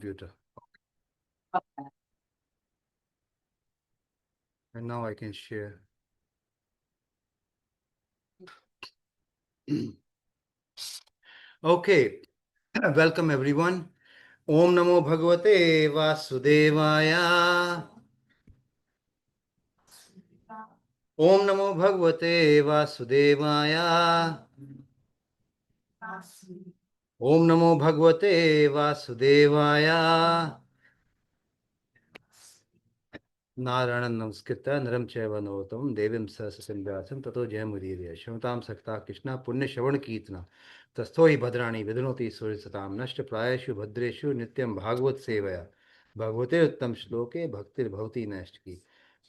computer. And now I can share. Okay, welcome everyone. Om Namo Bhagavate Vasudevaya. Om Namo Bhagavate Vasudevaya. Om Namo Bhagavate Vasudevaya. नारायणं नमस्कृत्य नरं चैव नरोत्तमं देवीं सरस्वतीं व्यासं ततो जयमुदीरये शृणुतां सख्ता कृष्णा पुण्यश्रवण कीर्तना तस्थो हि भद्राणि विधुनोति सूर्यसतां नष्टप्रायेषु भद्रेषु नित्यं भागवत सेवया भगवते उत्तम श्लोके भक्तिर्भवति नैष्ठिकी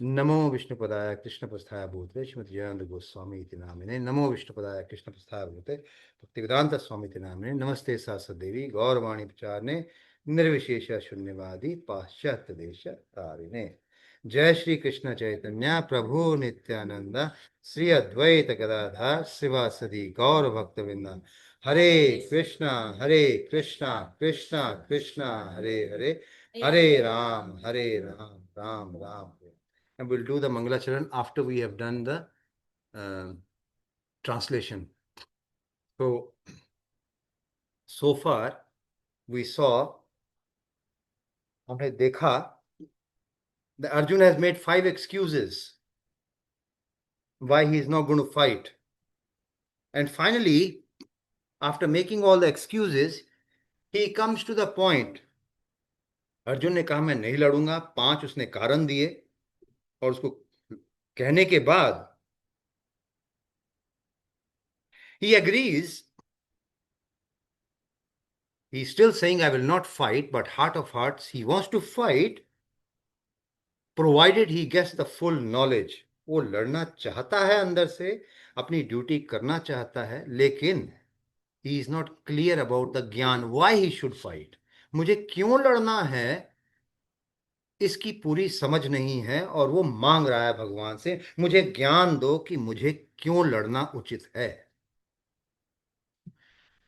नमो विष्णुपदाय कृष्णप्रस्थाय भूते श्रीमद् जयानंद गोस्वामी इति नामिने नमो विष्णुपदाय कृष्णप्रस्थाय भूते भक्तिवेदांत स्वामी इति नामिने नमस्ते सरस्वती गौरवाणी प्रचारणे निर्विशेष शून्यवादी पाश्चात्य देश तारिणे जय श्री कृष्ण चैतन्य प्रभु नित्यानंद श्री अद्वैत गदाधर शिवासदि गौर भक्तवृंद हरे कृष्णा कृष्णा कृष्णा हरे हरे हरे राम राम राम हरे। And we'll do the Mangalacharan after we have done the translation. So far we saw, हमने देखा that Arjuna has made 5 excuses why he is not going to fight. And finally, after making all the excuses, he comes to the point. Arjun ने कहा मैं नहीं लड़ूंगा, 5 उसने कारण दिए, और उसको कहने के बाद he agrees. He's still saying I will not fight, but heart of hearts he wants to fight provided he gets the full knowledge. वो लड़ना चाहता है, अंदर से अपनी ड्यूटी करना चाहता है, लेकिन he is not clear about the ज्ञान, why he should fight. मुझे क्यों लड़ना है इसकी पूरी समझ नहीं है, और वो मांग रहा है भगवान से मुझे ज्ञान दो कि मुझे क्यों लड़ना उचित है।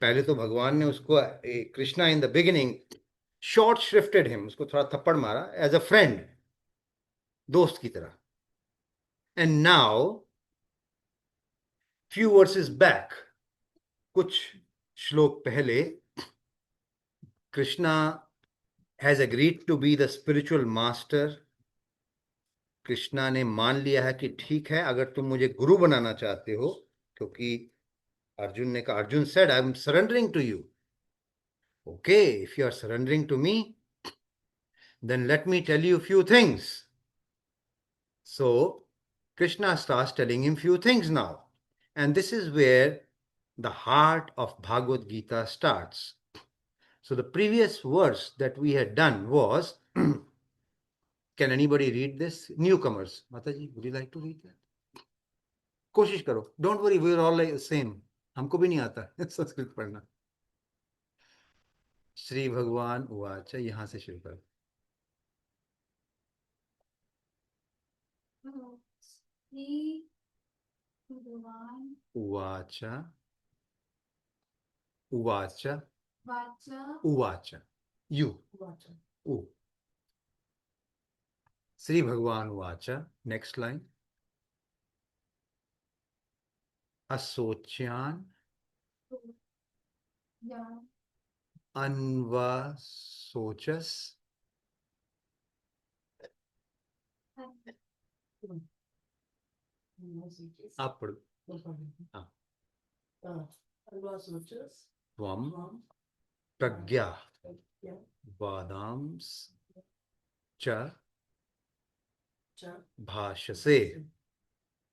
पहले तो भगवान ने उसको, Krishna in the beginning short shrifted him, उसको थोड़ा थप्पड़ मारा एज अ फ्रेंड, दोस्त की तरह। And now few verses back, कुछ श्लोक पहले, Krishna has agreed to be the spiritual master. Krishna ने मान लिया है कि ठीक है, अगर तुम मुझे गुरु बनाना चाहते हो, क्योंकि अर्जुन ने कहा, Arjun said I am surrendering to you. Okay, if you are surrendering to me, then let me tell you a few things. So Krishna starts telling him few things now, and this is where the heart of Bhagavad Gita starts. So the previous verse that we had done was can anybody read this? Newcomers, Mataji, would you like to read that? कोशिश करो, don't worry, we are all like same, हमको भी नहीं आता संस्कृत पढ़ना। श्री भगवान उवाच, यहाँ से शुरू करो। श्री भगवान उवाच उवाच उवाच यू उ श्री भगवान उवाच, नेक्स्ट लाइन, असोच्यान अन्वसोचस अప్పుడు त्वं प्रज्ञा वादांस च भाषसे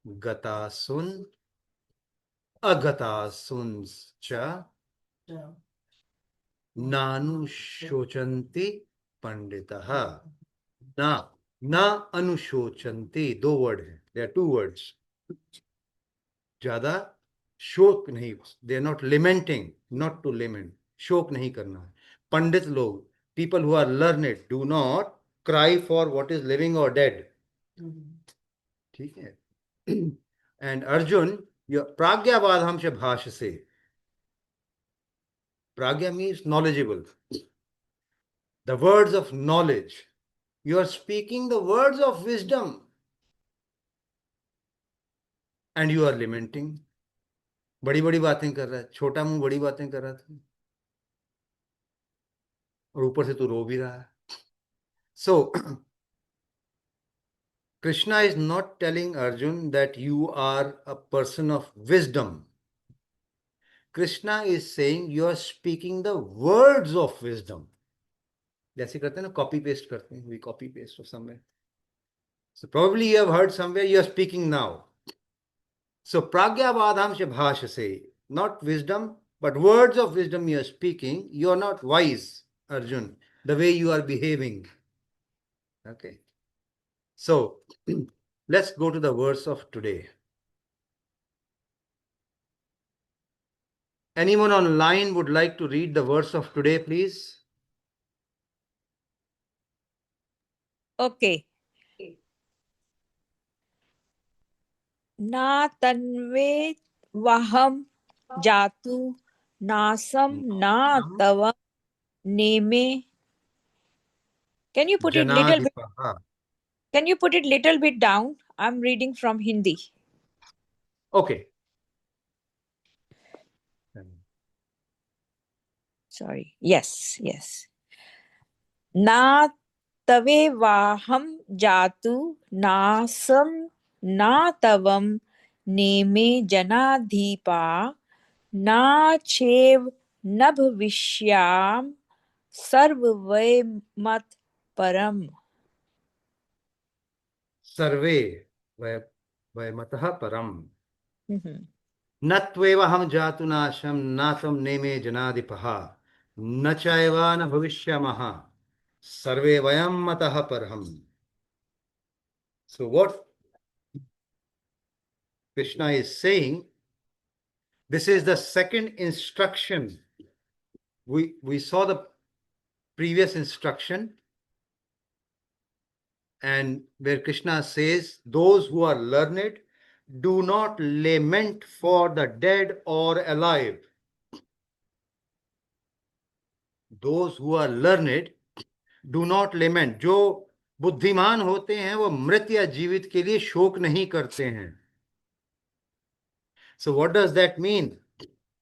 गतासुन अगतासुंस च नानुशोचन्ति पंडितः। ना ना अनुशोचन्ति, 2 वर्ड है, देयर आर 2 वर्ड्स। ज्यादा शोक नहीं, they are not lamenting, not to lament, शोक नहीं करना है। पंडित लोग, people who are learned, do not cry for what is living और डेड। ठीक है। एंड अर्जुन, प्राज्ञावाद हमसे भाष्य से, प्राज्ञा means knowledgeable, the words of knowledge. You are speaking the words of wisdom and you are lamenting. बड़ी बड़ी बातें कर रहा है, छोटा मुंह बड़ी बातें कर रहा था और ऊपर से तू रो भी रहा है. So Krishna is not telling Arjun that you are a person of wisdom. Krishna is saying you are speaking the words of wisdom. जैसे करते हैं ना, कॉपी पेस्ट करते हैं, we copy paste of somewhere. So probably you have heard somewhere, you are speaking now. So pragyavadham se bhashase, not wisdom, but words of wisdom you are speaking. You are not wise, Arjun, the way you are behaving. Okay. So let's go to the verse of today. Anyone online would like to read the verse of today, please? Okay. Na tanve vaham jatu nasam na tava neme. Can you put it little bit? Janadipaha. Can you put it little bit down? I'm reading from Hindi. Okay. Sorry. Yes, yes. Na tave vaham jatu nasam na tavam neme janadhipa na chev nabh vishyam sarvvaimat param. Sarve vaymatah param. Mhm. न त्वेव हम जातु नाशम न तम नेमे जनाधिपः न चैवा न भविष्यामः सर्वे वयं मतः परहम. So what Krishna is saying, this is the second instruction. We saw the previous instruction, and where Krishna says, those who are learned do not lament for the dead or alive. Those who are learned do not lament. जो बुद्धिमान होते हैं वो मृत या जीवित के लिए शोक नहीं करते हैं. So what does that mean?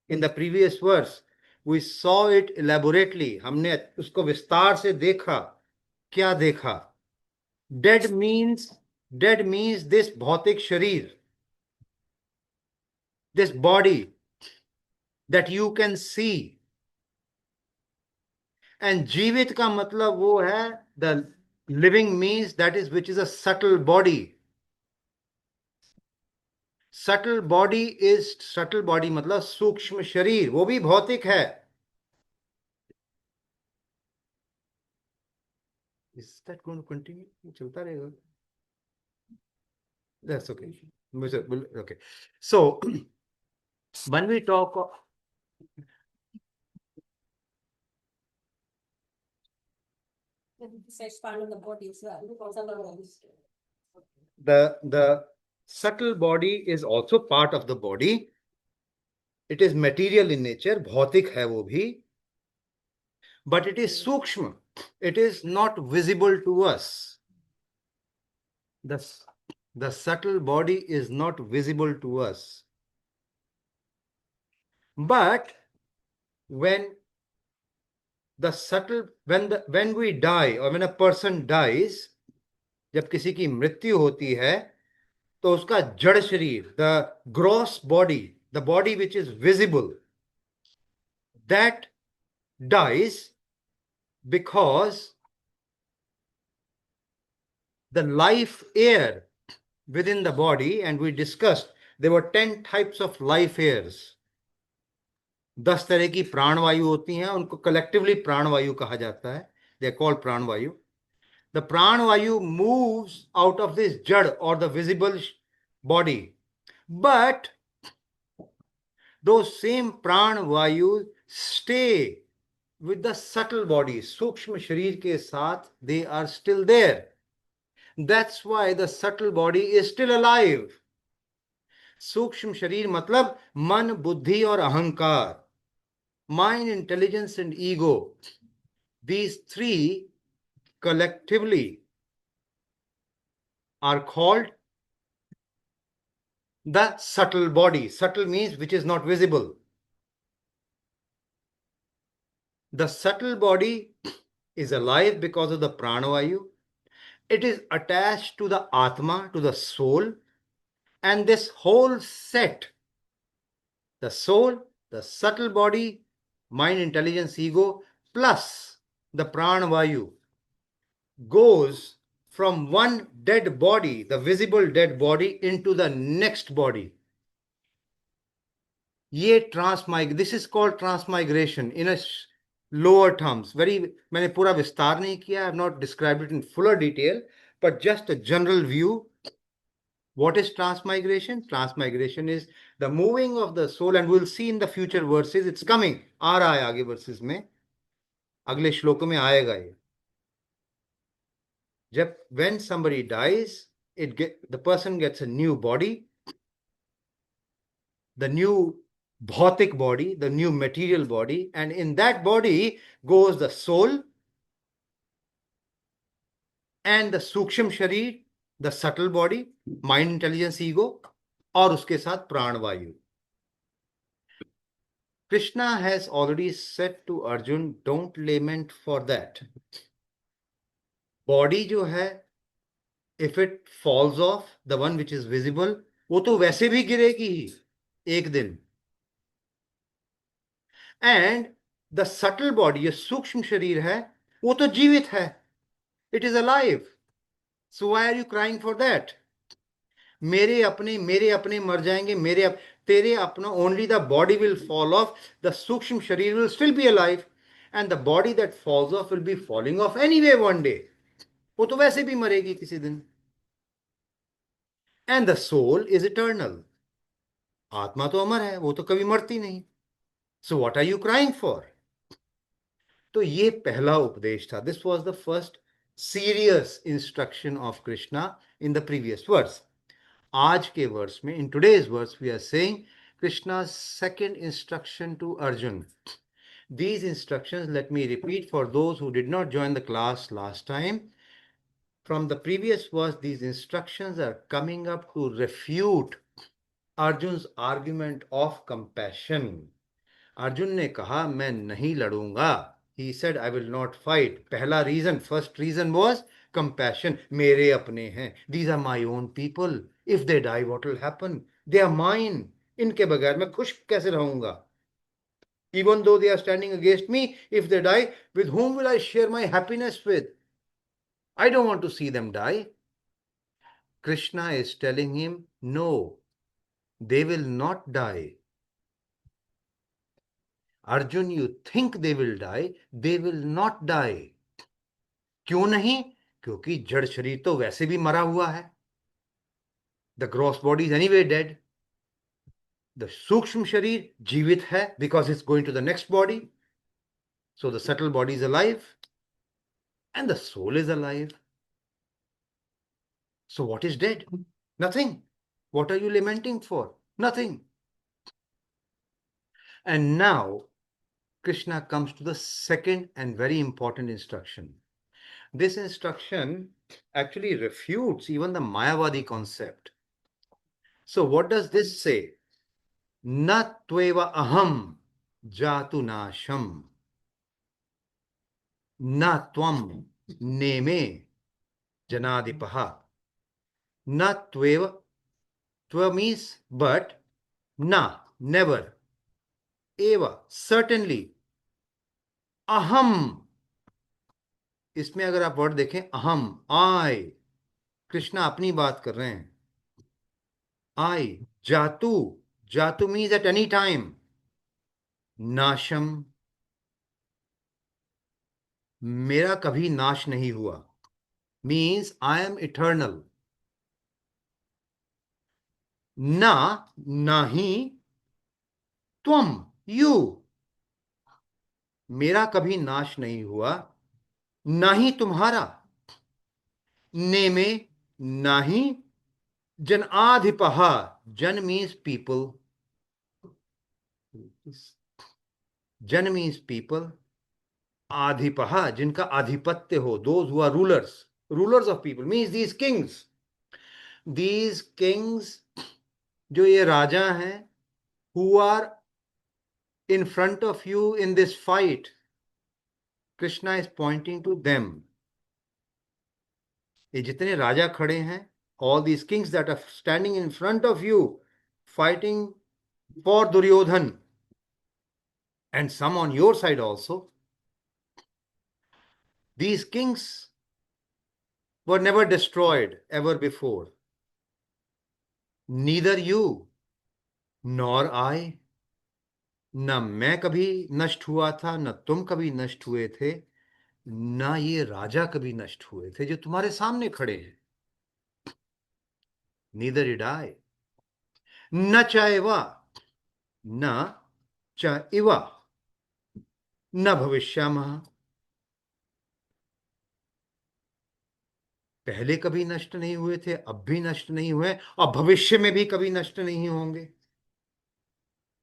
In the previous verse we saw it elaborately. हमने उसको विस्तार से देखा. क्या देखा? Dead means this भौतिक शरीर, this body that you can see. And जीवित का मतलब वो है the living means that is which is a subtle body. Subtle body मतलब सूक्ष्म शरीर, वो भी भौतिक है. Is that going to continue? चलता रहेगा. That's okay. Okay. So when we talk of the subtle body is also part of the body. It is material in nature, भौतिक है वो भी, but it is सूक्ष्म. It is not visible to us. The subtle body is not visible to us. But when when we die or when a person dies, जब किसी की मृत्यु होती है तो उसका जड़ शरीर, the gross body, the body which is visible, that dies because the life air within the body, and we discussed there were 10 types of life airs. 10 तरह की प्राणवायु होती हैं, उनको कलेक्टिवली प्राणवायु कहा जाता है. दे आर कॉल्ड प्राणवायु. The pranavayu moves out of this jad or the visible body, but those same pranavayu stay with the subtle body, सूक्ष्म शरीर के साथ, they are still there. That's why the subtle body is still alive. सूक्ष्म शरीर मतलब मन, बुद्धि और अहंकार, mind, intelligence and ego. these three collectively are called the subtle body. Subtle means which is not visible. The subtle body is alive because of the pranavayu. It is attached to the Atma, to the soul, and this whole set, the soul, the subtle body, mind, intelligence, ego, plus the pranavayu, goes from one dead body, the visible dead body, into the next body. This is called transmigration in a lower terms. मैंने पूरा विस्तार नहीं किया. I have not described it in fuller detail, but just a general view. What is transmigration? Transmigration is the moving of the soul, and we'll see in the future verses. It's coming. आ रहा है आगे verses में. अगले श्लोक में आएगा ये. When somebody dies, the person gets a new body, the new bhautik body, the new material body, and in that body goes the soul and the suksham sharir, the subtle body, mind, intelligence, ego, और उसके साथ प्राणवायु. Krishna has already said to Arjun, don't lament for that. Body जो है, if it falls off, the one which is visible, वो तो वैसे भी गिरेगी ही एक दिन. And the subtle body, ये सूक्ष्म शरीर है, वो तो जीवित है. It is alive. So why are you crying for that? मेरे अपने मर जाएंगे, तेरे अपना, only the body will fall off, the सूक्ष्म शरीर will still be alive, and the body that falls off will be falling off anyway one day. वो तो वैसे भी मरेगी किसी दिन. And the soul is eternal. आत्मा तो अमर है, वो तो कभी मरती नहीं. So what are you crying for? तो ये पहला उपदेश था. This was the first serious instruction of Krishna in the previous verse. आज के वर्स में, in today's verse, we are saying Krishna's second instruction to Arjun. These instructions, let me repeat for those who did not join the class last time. From the previous verse, these instructions are coming up to refute Arjun's argument of compassion. Arjun ने कहा मैं नहीं लड़ूंगा. He said I will not fight. First reason was compassion. मेरे अपने हैं. These are my own people. If they die, what will happen? They are mine. इनके बगैर मैं खुश कैसे रहूंगा? Even though they are standing against me, if they die, with whom will I share my happiness with? I don't want to see them die. Krishna is telling him, no, they will not die. Arjun, you think they will die, they will not die. क्यों नहीं? क्योंकि जड़ शरीर तो वैसे भी मरा हुआ है. The gross body is anyway dead. The सूक्ष्म शरीर जीवित है because it's going to the next body. So the subtle body is alive and the soul is alive. So what is dead? Nothing. What are you lamenting for? Nothing. And now Krishna comes to the second and very important instruction. This instruction actually refutes even the Mayavadi concept. So what does this say? Na tveva aham jatu nasham. Na tvam neme janadipaha. Na tveva. Tva means but. Na, never. Eva, certainly. Aham. इसमें अगर आप word देखें, अहम, आई. कृष्णा अपनी बात कर रहे हैं. आई. जातु. जातु मीन्स एट एनी टाइम. नाशम, मेरा कभी नाश नहीं हुआ. Means I am eternal. ना, नाही. त्वम, यू, मेरा कभी नाश नहीं हुआ, ना ही तुम्हारा. नेमे, नाही. जन आधिपहा. जन means people. Jan means people. आधिपः, जिनका आधिपत्य हो, those who are rulers, rulers of people means these kings, जो ये राजा हैं, who are in front of you in this fight, Krishna is pointing to them. ये जितने राजा खड़े हैं, all these kings that are standing in front of you fighting for Duryodhan, and some on your side also, these kings were never destroyed ever before. Neither you nor I, न मैं कभी नष्ट हुआ था, न तुम कभी नष्ट हुए थे, न ये राजा कभी नष्ट हुए थे जो तुम्हारे सामने खड़े हैं। Neither did I, न चाहेवा, न चाहेवा, न भविष्यामः, पहले कभी नष्ट नहीं हुए थे, अब भी नष्ट नहीं हुए, और भविष्य में भी कभी नष्ट नहीं होंगे।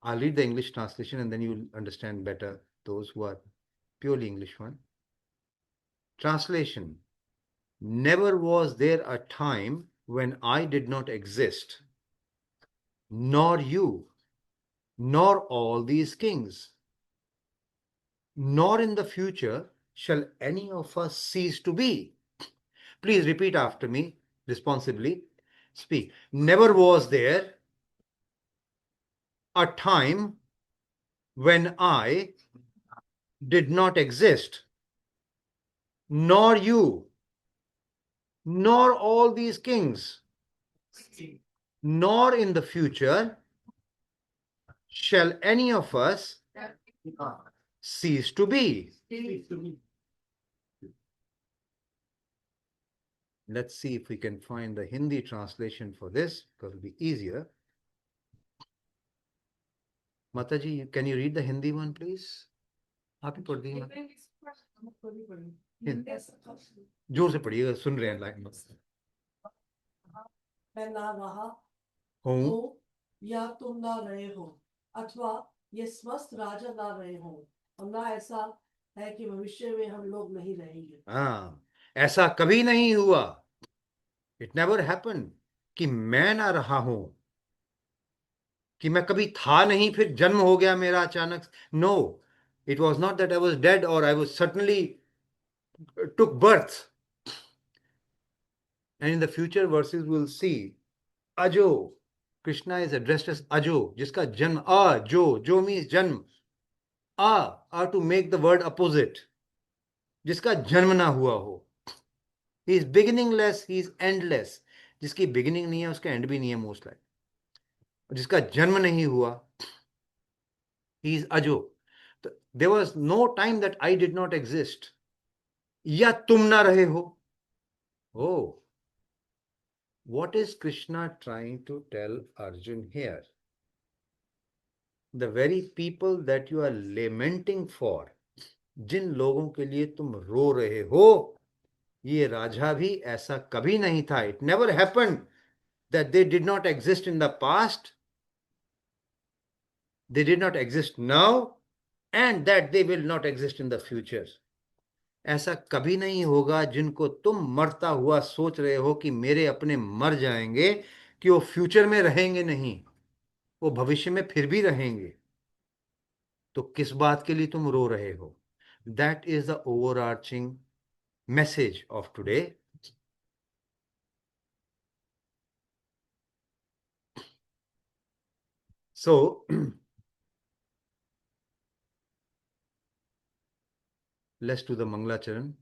I'll read the English translation and then you'll understand better, those who are purely English one. Translation: Never was there a time when I did not exist, nor you, nor all these kings, nor in the future shall any of us cease to be. Please repeat after me responsibly. Speak. Never was there a time when I did not exist, nor you, nor all these kings, nor in the future shall any of us cease to be. Let's see if we can find the Hindi translation for this, because it'll be easier. Mataji, can you read the Hindi one, please? आप ही पढ़ दीजिए, जोर से पढ़िएगा, सुन रहे हैं line में। मैं ना रहा हूँ हो या तुम ना रहे हो, अथवा ये समस्त राजा ना रहे हो, और ना ऐसा है कि भविष्य में हम लोग नहीं रहेंगे। हाँ, ऐसा कभी नहीं हुआ, इट नेवर हैपन, कि मैं ना रहा हूं, कि मैं कभी था नहीं फिर जन्म हो गया मेरा अचानक। No, it was not that I was dead और I was suddenly took birth. And in the future verses will see अजो, कृष्णा इज एड्रेस्ड एज अजो, जिसका जन्म, जो मीन्स जन्म, आ to make the word opposite, जिसका जन्म ना हुआ हो। He is beginningless, he is endless, जिसकी बिगिनिंग नहीं है उसका एंड भी नहीं है मोस्ट लाइक, जिसका जन्म नहीं हुआ, ही इज अजो। There was no time that I did not exist, या तुम ना रहे हो। Oh, what is Krishna trying to tell Arjun here? The very people that you are lamenting for, जिन लोगों के लिए तुम रो रहे हो, ये राजा भी ऐसा कभी नहीं था। It never happened that they did not exist in the past, they did not exist now, and that they will not exist in the future. ऐसा कभी नहीं होगा जिनको तुम मरता हुआ सोच रहे हो कि मेरे अपने मर जाएंगे, कि वो फ्यूचर में रहेंगे नहीं, वो भविष्य में फिर भी रहेंगे। तो किस बात के लिए तुम रो रहे हो? That is the overarching message of today. So let's do the मंगलाचरण।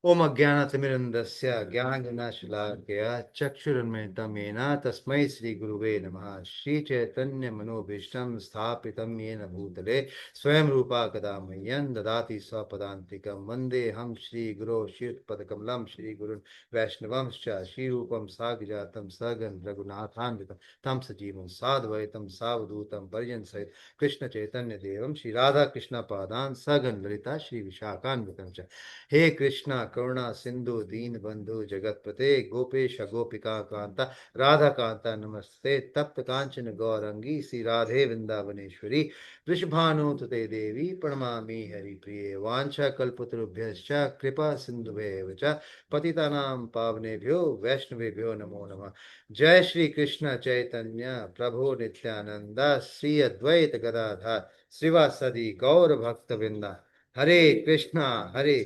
ओम अज्ञानतिमिरन्धस्य ज्ञानगुणशलाकया चक्षुरुन्मिलितं येन तस्मै श्रीगुरुवे नमः। श्रीचैतन्यमनोभीष्टं स्थापितं येन भूतले स्वयं रूपा कदा मह्यं ददाति स्वपदान्तिकं। वन्देऽहं श्रीगुरो श्रीयुतपदकमलं श्रीगुरुन् वैष्णवंश्च श्रीरूपं साग्रजातं सगं रघुनाथान्वितं तं सजीवं साद्वैतं सावधूतं पर्यन्सहितं कृष्णचैतन्यदेवं श्रीराधाकृष्णपादान् सगं ललिता श्रीविशाखान्वितं च। हे कृष्णा करुणा सिंधु दीन बंधु जगतपते गोपेश गोपिका कांता राधा कांता नमस्ते तप्त कांचन गौरंगी श्री राधे वृंदावनेश्वरी वृषभानुसुते देवी प्रणमामि हरिप्रिये वाञ्छा कल्पतरुभ्यश्च कृपा सिन्धुभ्येव च पतितानां पावनेभ्यो वैष्णवेभ्यो नमो नमः। जय श्री कृष्ण चैतन्य प्रभु नित्यानंद श्री अद्वैत गदाधर श्रीवासदि गौर भक्त वृंदा हरे कृष्णा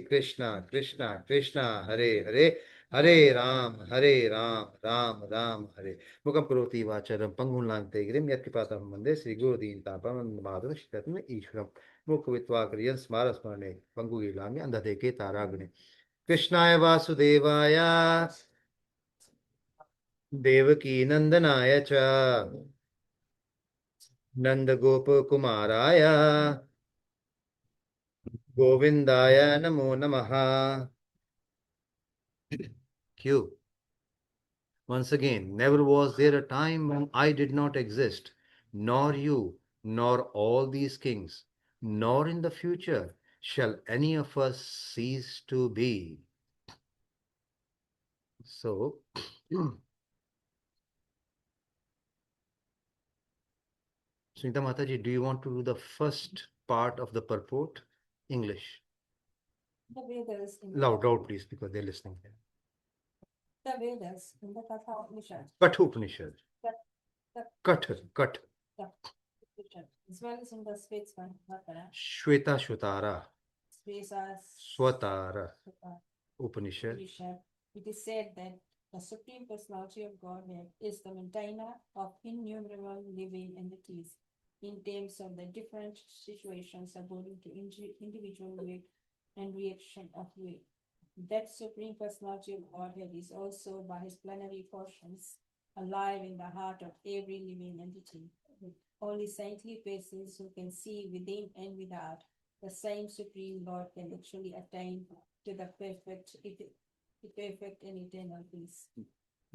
कृष्णा कृष्णा हरे हरे हरे राम राम राम हरे मुखं करोति वाचालं पंगुं लांघते गिरिं यत्कृपातमहं वन्दे श्रीगुरुदीनतापवन्दमाधवं श्रीरत्न ईश्वरं मुखवित्वा क्रियं स्मारस्मरणे पंगुगीलामि अन्धदेके तारागणे कृष्णाय वासुदेवाय देवकी नंदनाय च नन्दगोपकुमाराय गोविन्दाय नमो नमः। Q. Once again, never was there a time when I did not exist, nor you, nor all these kings, nor in the future shall any of us cease to be. So, Sunita Mataji, do you want to do the first part of the purport? English. The Vedas in Loud, please, because they're listening. the Vedas in the Katha Upanishad, Kathopanishad. the Kat. Upanishad, as well as in the Statesman, Vatara, Shweta Shwatara. Svesas, Swatara. Upanishad. Upanishad, it is said that the Supreme Personality of Godhead is the maintainer of innumerable living entities in terms of the different situations according to individual weight and reaction of weight. That Supreme Personality of Godhead is also by his plenary portions alive in the heart of every living entity. Only saintly persons who can see within and without the same Supreme Lord can actually attain to the perfect and eternal peace.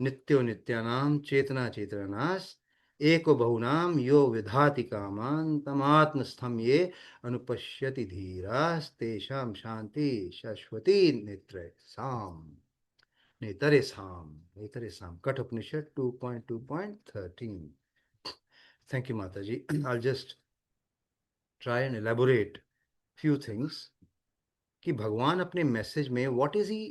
नित्यो नित्यानाम चेतना चेतनास एको बहुनाम यो विधाति कामान तमात्मस्थम ये अनुपश्यति धीरास तेषाम शांति शाश्वती नेतरेसाम Kathopanishad 2.2.13. Thank you, Mataji. I'll just try and elaborate few things कि भगवान अपने message में what is he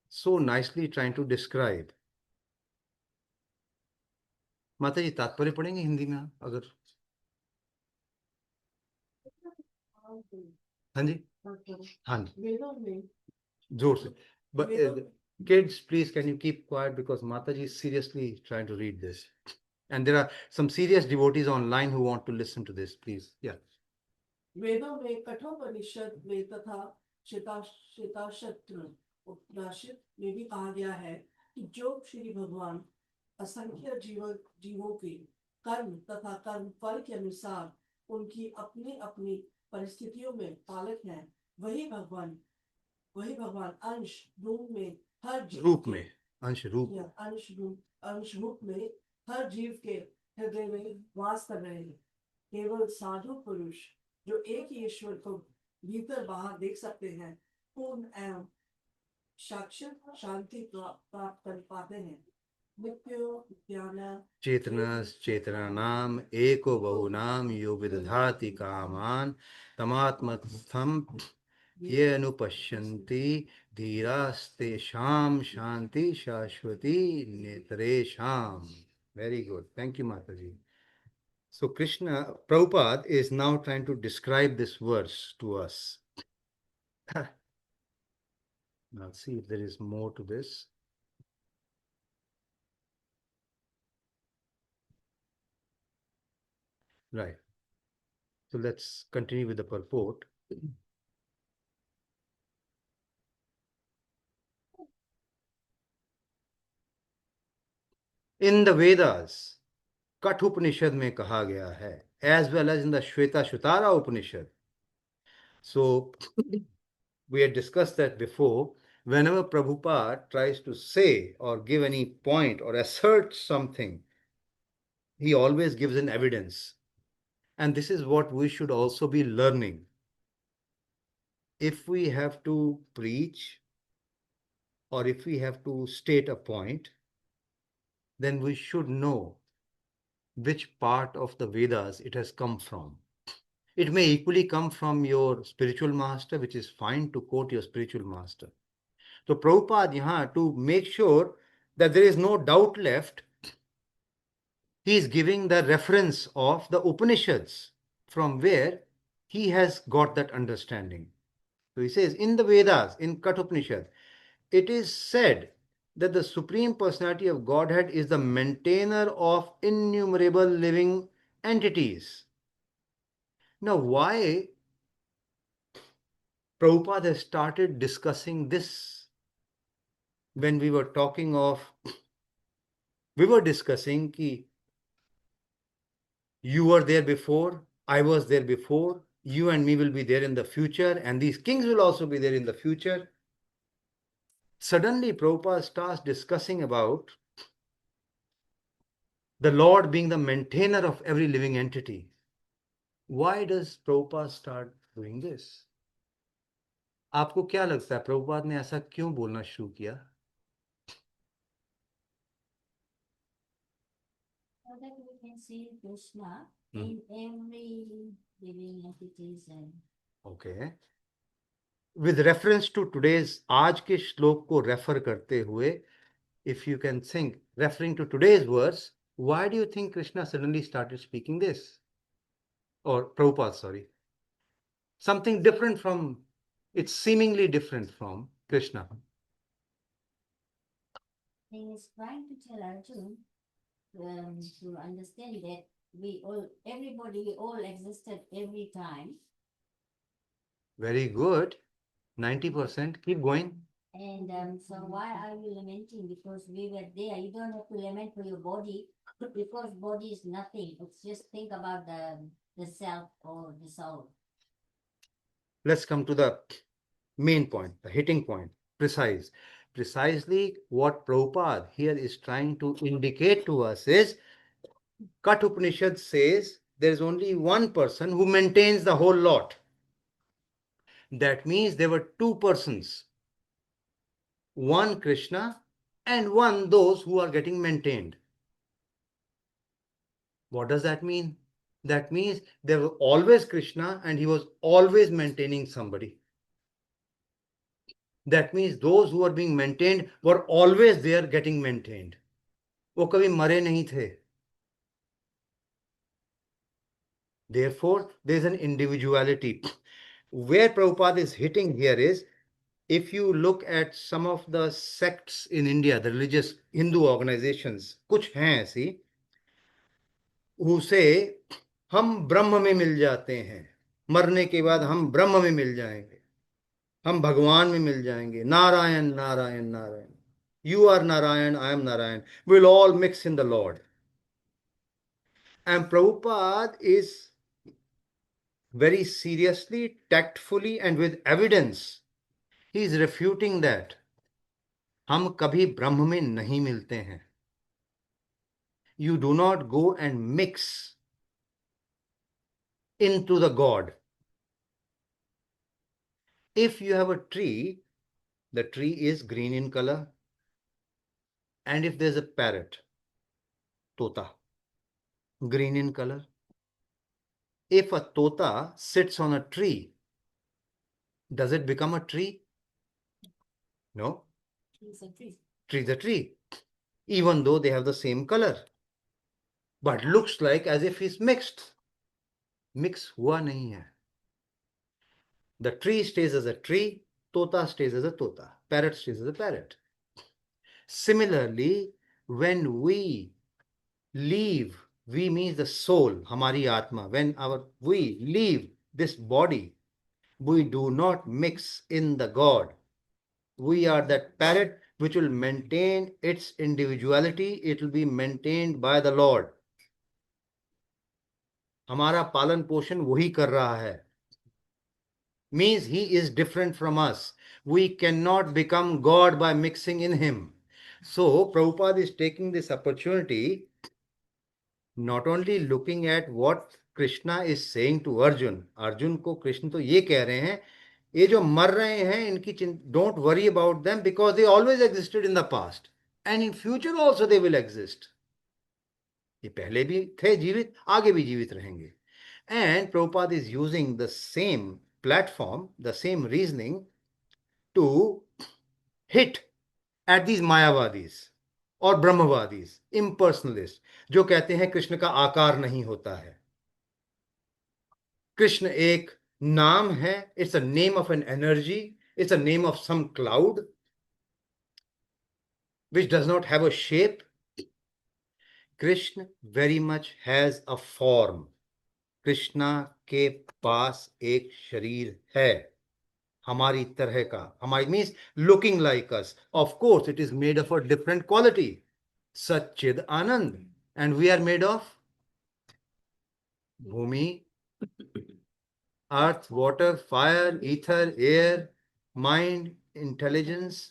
so nicely trying to describe. माता जी तात्पर्य पढ़ेंगे हिंदी में आप अगर हाँ जी हाँ जी वेदों में जोर से but kids please can you keep quiet because Mataji is seriously trying to read this and there are some serious devotees online who want to listen to this please yeah वेदों में कठोपनिषद में तथा श्वेताश्वतर उपनिषद में भी कहा गया है कि जो श्री भगवान असंख्य जीवों के कर्म तथा कर्म फल के अनुसार उनकी अपनी अपनी परिस्थितियों में पालक हैं वही भगवान अंश रूप में हर जीव रूप के- में अंश रूप या अंश रूप में हर जीव के हृदय में वास कर रहे हैं। केवल साधु पुरुष जो एक ही ईश्वर को भीतर बाहर देख सकते हैं पूर्ण एवं शाश्वत शांति प्राप्त कर पाते हैं। चेतनानाम एको बहुनाम यो विदधाति कामान तमात्मस्थम ये अनुपश्यन्ति धीरास्तेषां शांति शाश्वती नेतरेषाम. Very good. Thank you, Mataji. So Krishna, Prabhupada is now trying to describe this verse to us. Now see if there is more to this. Right. So let's continue with the purport. In the Vedas, Kathopanishad में कहा गया है, as well as in the Shweta Upanishad. So we had discussed that before. Whenever Prabhupada tries to say or give any point or assert something, he always gives an evidence. And this is what we should also be learning. if we have to preach or if we have to state a point, then we should know which part of the Vedas it has come from. It may equally come from your spiritual master, which is fine to quote your spiritual master. So Prabhupada yahan, to make sure that there is no doubt left, he is giving the reference of the Upanishads from where he has got that understanding. So he says, in the Vedas, in Kat Upanishad, it is said that the Supreme Personality of Godhead is the maintainer of innumerable living entities. Now, why Prabhupada has started discussing this when we were talking of, we were discussing ki you were there before, I was there before, you and me will be there in the future, and these kings will also be there in the future. Suddenly, Prabhupada starts discussing about the Lord being the maintainer of every living entity. Why does Prabhupada start doing this? आपको क्या लगता है प्रभुपाद ने ऐसा क्यों बोलना शुरू किया? So that we can see Krishna Hmm. in every living entities and Okay. With reference to today's आज के श्लोक को रेफर करते हुए, if you can think, referring to today's verse, why do you think Krishna suddenly started speaking this? Or Prabhupada, sorry. Something different from, it's seemingly different from Krishna. he is trying to tell Arjun to understand that everybody all existed every time. Very good. 90%. Keep going. And so why are you lamenting? Because we were there. You don't have to lament for your body because body is nothing. It's just think about the self or the soul. Let's come to the main point, the hitting point, precise. Precisely what Prabhupada here is trying to indicate to us is, Kat Upanishad says there is only one person who maintains the whole lot. That means there were two persons, one Krishna and one those who are getting maintained. What does that mean? That means there was always Krishna and he was always maintaining somebody. That means those who are being maintained were always there getting maintained. वो कभी मरे नहीं थे. Therefore, there is an individuality. Where Prabhupada is hitting here is, if you look at some of the sects in India, the religious Hindu organizations, कुछ हैं ऐसी, who say, हम ब्रह्म में मिल जाते हैं, मरने के बाद हम ब्रह्म में मिल जाएंगे, हम भगवान में मिल जाएंगे, Narayan Narayan Narayan, you are Narayan, I am Narayan, we'll all mix in the Lord. And Prabhupada is very seriously, tactfully, and with evidence, he is refuting that. हम कभी ब्रह्म में नहीं मिलते हैं. You do not go and mix into the God. If you have a tree, the tree is green in color, and if there's a parrot, tota, green in color. If a tota sits on a tree, does it become a tree? No. Trees and trees. Tree is a tree, even though they have the same color, but looks like as if it's mixed. Mix हुआ नहीं है. The tree stays as a tree, tota stays as a tota, parrot stays as a parrot. Similarly, when we leave, we means the soul, hamari atma, when we leave this body, we do not mix in the God. We are that parrot which will maintain its individuality. It will be maintained by the Lord. हमारा पालन पोषण वही कर रहा है. Means he is different from us. We cannot become God by mixing in him. So Prabhupada is taking this opportunity, not only looking at what Krishna is saying to Arjun. Arjun को कृष्ण तो ये कह रहे हैं ये जो मर रहे हैं इनकी don't worry about them because they always existed in the past and in future also they will exist. ये पहले भी थे जीवित, आगे भी जीवित रहेंगे। And Prabhupada is using the same platform, the same reasoning to hit at these Mayavadis और ब्रह्मवादीज, impersonalists, जो कहते हैं कृष्ण का आकार नहीं होता है, कृष्ण एक नाम है, it's a name of an energy, it's a name of some cloud which does not have a shape. Krishna very much has a form. Krishna के पास एक शरीर है हमारी तरह का, हमारी means looking like us, of course it is made of a different quality, सच्चिद आनंद, and we are made of भूमि, earth, water, fire, ether, air, mind, intelligence,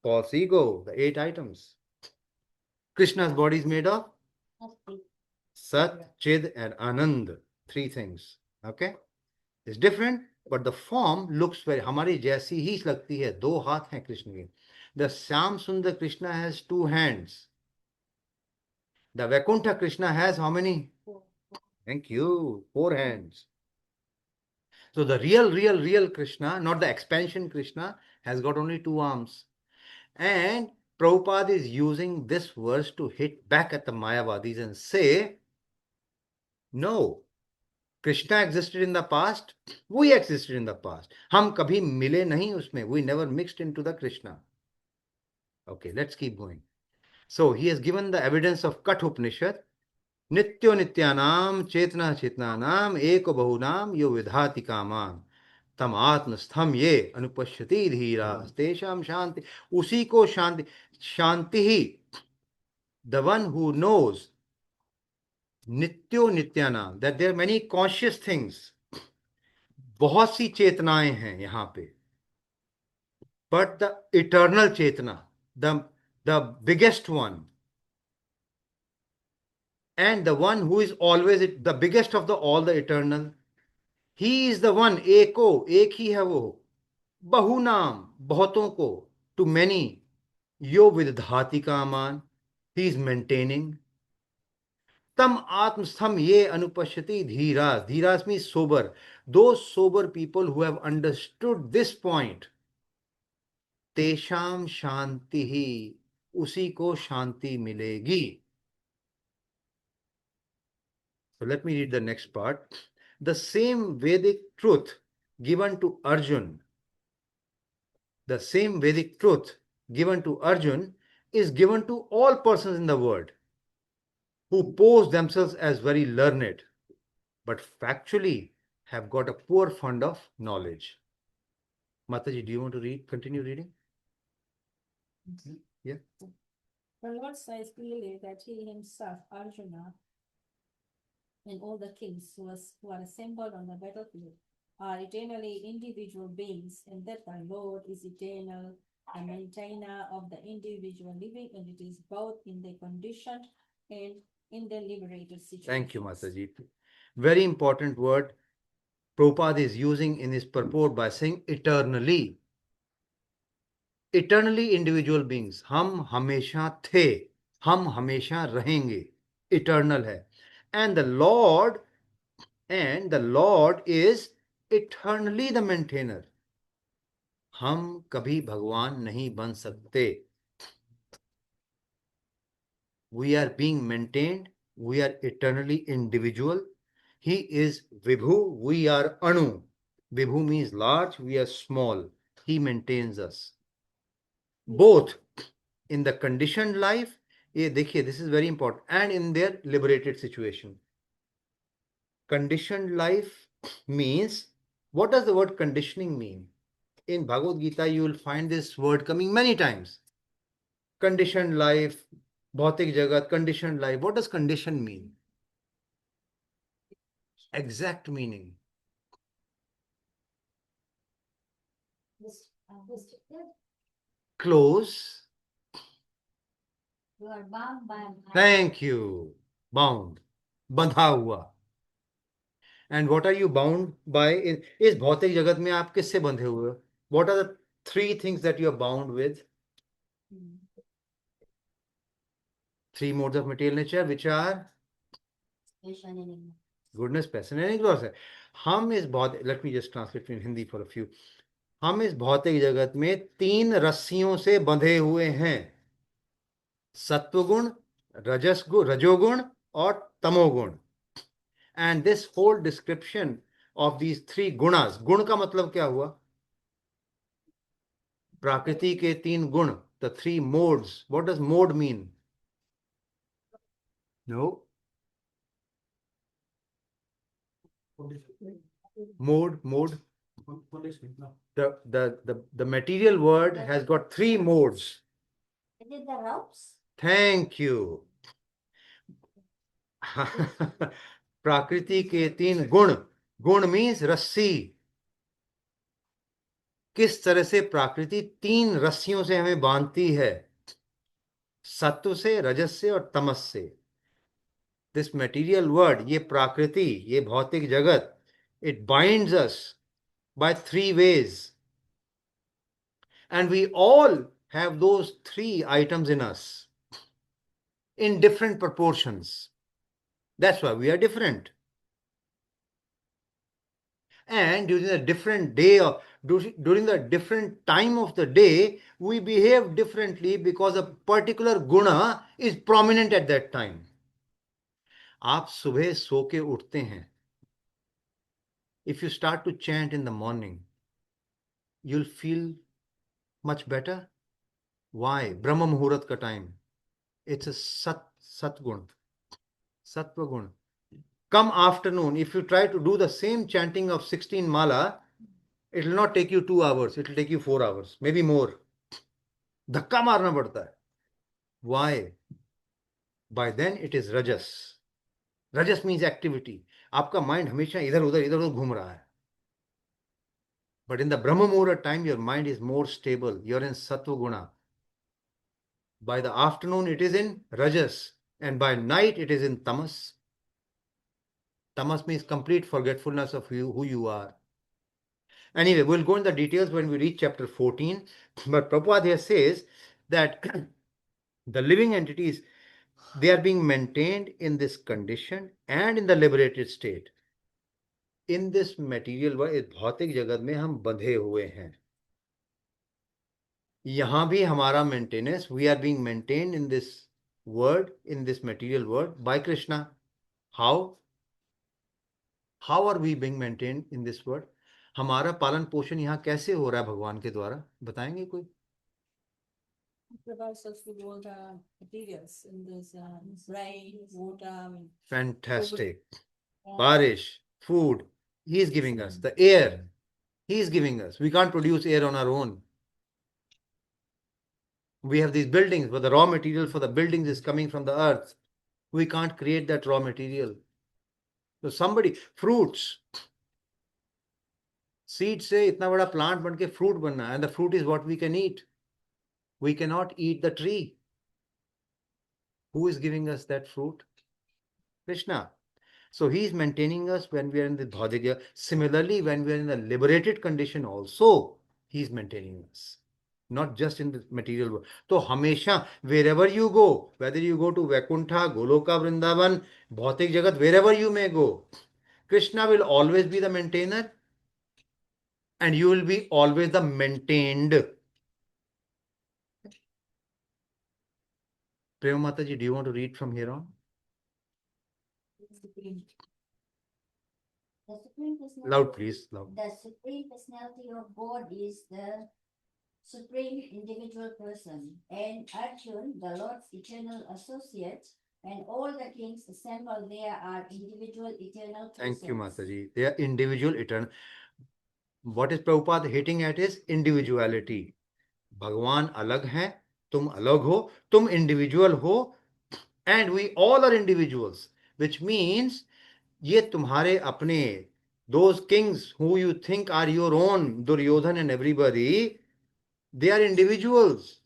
false ego, the 8 items. Krishna's body is made of Sat, Chid, and Anand. 3 things. Okay? It's different, but the form looks very, हमारी जैसी ही लगती है। 2 हाथ हैं कृष्ण के। The Syam Sundar Krishna has 2 hands. The Vaikuntha Krishna has how many? Thank you. 4 hands. So the real Krishna, not the expansion Krishna, has got only 2 arms. And Prabhupada is using this verse to hit back at the Mayavadis and say, no, Krishna existed in the past, we existed in the past. हम कभी मिले नहीं उसमें, we never mixed into the Krishna. Okay, let's keep going. So he has given the evidence of Katha Upanishad. नित्यो नित्यानाम चेतना चेतनानाम एको बहुनाम यो विधाति कामान तम आत्मस्थम ये अनुपश्यति धीरा तेषाम शांति, उसी को शांति, शांति ही, the one who knows नित्यो नित्यानाम, that there are many conscious things, बहुत सी चेतनाएं हैं यहाँ पे, but the eternal Chetna, the biggest one, and the one who is always the biggest of the all the eternal, he is the one, एको, एक ही है वो, बहुनाम, बहुतों को, to many, यो विदधाति कामान, he is maintaining, तम आत्मस्थम ये अनुपश्यति धीरास, धीरास means sober, those sober people who have understood this point, तेषाम शांति ही, उसी को शांति मिलेगी. So let me read the next part. The same Vedic truth given to Arjun, the same Vedic truth given to Arjun is given to all persons in the world who pose themselves as very learned, but factually have got a poor fund of knowledge. Mataji, do you want to read? Continue reading? Yeah. The Lord says clearly that he himself, Arjuna, and all the kings who are assembled on the battlefield are eternally individual beings, and that the Lord is eternal, the maintainer of the individual living entities, both in their conditioned and in their liberated situations. Thank you, Mataji. Very important word Prabhupada is using in his purport by saying eternally. Eternally individual beings. हम हमेशा थे, हम हमेशा रहेंगे. Eternal है. And the Lord is eternally the maintainer. हम कभी भगवान नहीं बन सकते. We are being maintained. We are eternally individual. He is Vibhu. We are Anu. Vibhu means large. We are small. He maintains us. Both in the conditioned life, ये देखिए, this is very important, and in their liberated situation. Conditioned life means, what does the word conditioning mean? In Bhagavad Gita, you will find this word coming many times. Conditioned life, Bhautik Jagat, conditioned life. What does condition mean? Exact meaning. Close. You are bound by Thank you. Bound. बंधा हुआ. And what are you bound by? इस भौतिक जगत में आप किससे बंधे हुए हो? What are the three things that you are bound with? Three modes of material nature, which are goodness, passion and ignorance. हम इस भौतिक, let me just translate in Hindi for a few. हम इस भौतिक जगत में तीन रस्सियों से बंधे हुए हैं, सत्वगुण, रजोगुण और तमोगुण. And this whole description of these three gunas, गुण का मतलब क्या हुआ? प्रकृति के तीन गुण, the three modes. What does mode mean? No. Mode. The material world has got three modes. Is it the ropes? Thank you. प्रकृति के तीन गुण, गुण मीन्स रस्सी. किस तरह से प्रकृति तीन रस्सियों से हमें बांधती है, सत्व से, रजस से और तमस से. दिस मटेरियल वर्ल्ड, ये प्रकृति, ये भौतिक जगत, it binds us by three ways, and we all have those three items in us in different proportions. That's why we are different. And during the different day of during the different time of the day, we behave differently because a particular guna is prominent at that time. आप सुबह सो के उठते हैं. If you start to chant in the morning, you'll feel much better. Why? Brahma Muhurat ka time. It's a satgun, sattva gun. Come afternoon, if you try to do the same chanting of 16 mala, it will not take you 2 hours, it will take you 4 hours, maybe more. धक्का मारना पड़ता है. Why? By then it is rajas. Rajas means activity. आपका mind हमेशा इधर उधर घूम रहा है. But in the Brahma Muhurat time, your mind is more stable. You're in Sattva Guna. By the afternoon, it is in Rajas. And by night, it is in Tamas. Tamas means complete forgetfulness of who you are. Anyway, we'll go into the details when we reach chapter 14. But Prabhupada here says that the living entities, they are being maintained in this condition and in the liberated state. In this material world, इस भौतिक जगत में हम बंधे हुए हैं. यहां भी हमारा maintenance, we are being maintained in this world, in this material world by Krishna. How are we being maintained in this world? हमारा पालन पोषण यहाँ कैसे हो रहा है भगवान के द्वारा? बताएंगे कोई? Provides us with all the materials in this rain, water. Fantastic. Barish, food, he is giving us. The air, he is giving us. We can't produce air on our own. We have these buildings, but the raw material for the buildings is coming from the earth. We can't create that raw material. So somebody, fruits, seed से इतना बड़ा plant बन के fruit बनना, and the fruit is what we can eat. We cannot eat the tree. Who is giving us that fruit? Krishna. So he is maintaining us when we are in the bhaudikya. Similarly, when we are in the liberated condition also, he is maintaining us. Not just in the material world. So hamesha, wherever you go, whether you go to Vaikuntha, Goloka, Vrindavan, bhautik jagat, wherever you may go, Krishna will always be the maintainer and you will be always the maintained. Prema Mataji, do you want to read from here on? The Supreme Personality, Loud, please. Loud. the Supreme Personality of God is the Supreme Individual Person, and Arjun, the Lord's eternal associate, and all the kings assembled there are individual eternal persons. Thank you, Mataji. They are individual, eternal. What is Prabhupada hitting at is individuality. भगवान अलग हैं, तुम अलग हो, तुम individual हो, and we all are individuals, which means ये तुम्हारे अपने, those kings who you think are your own, Duryodhan and everybody, they are individuals.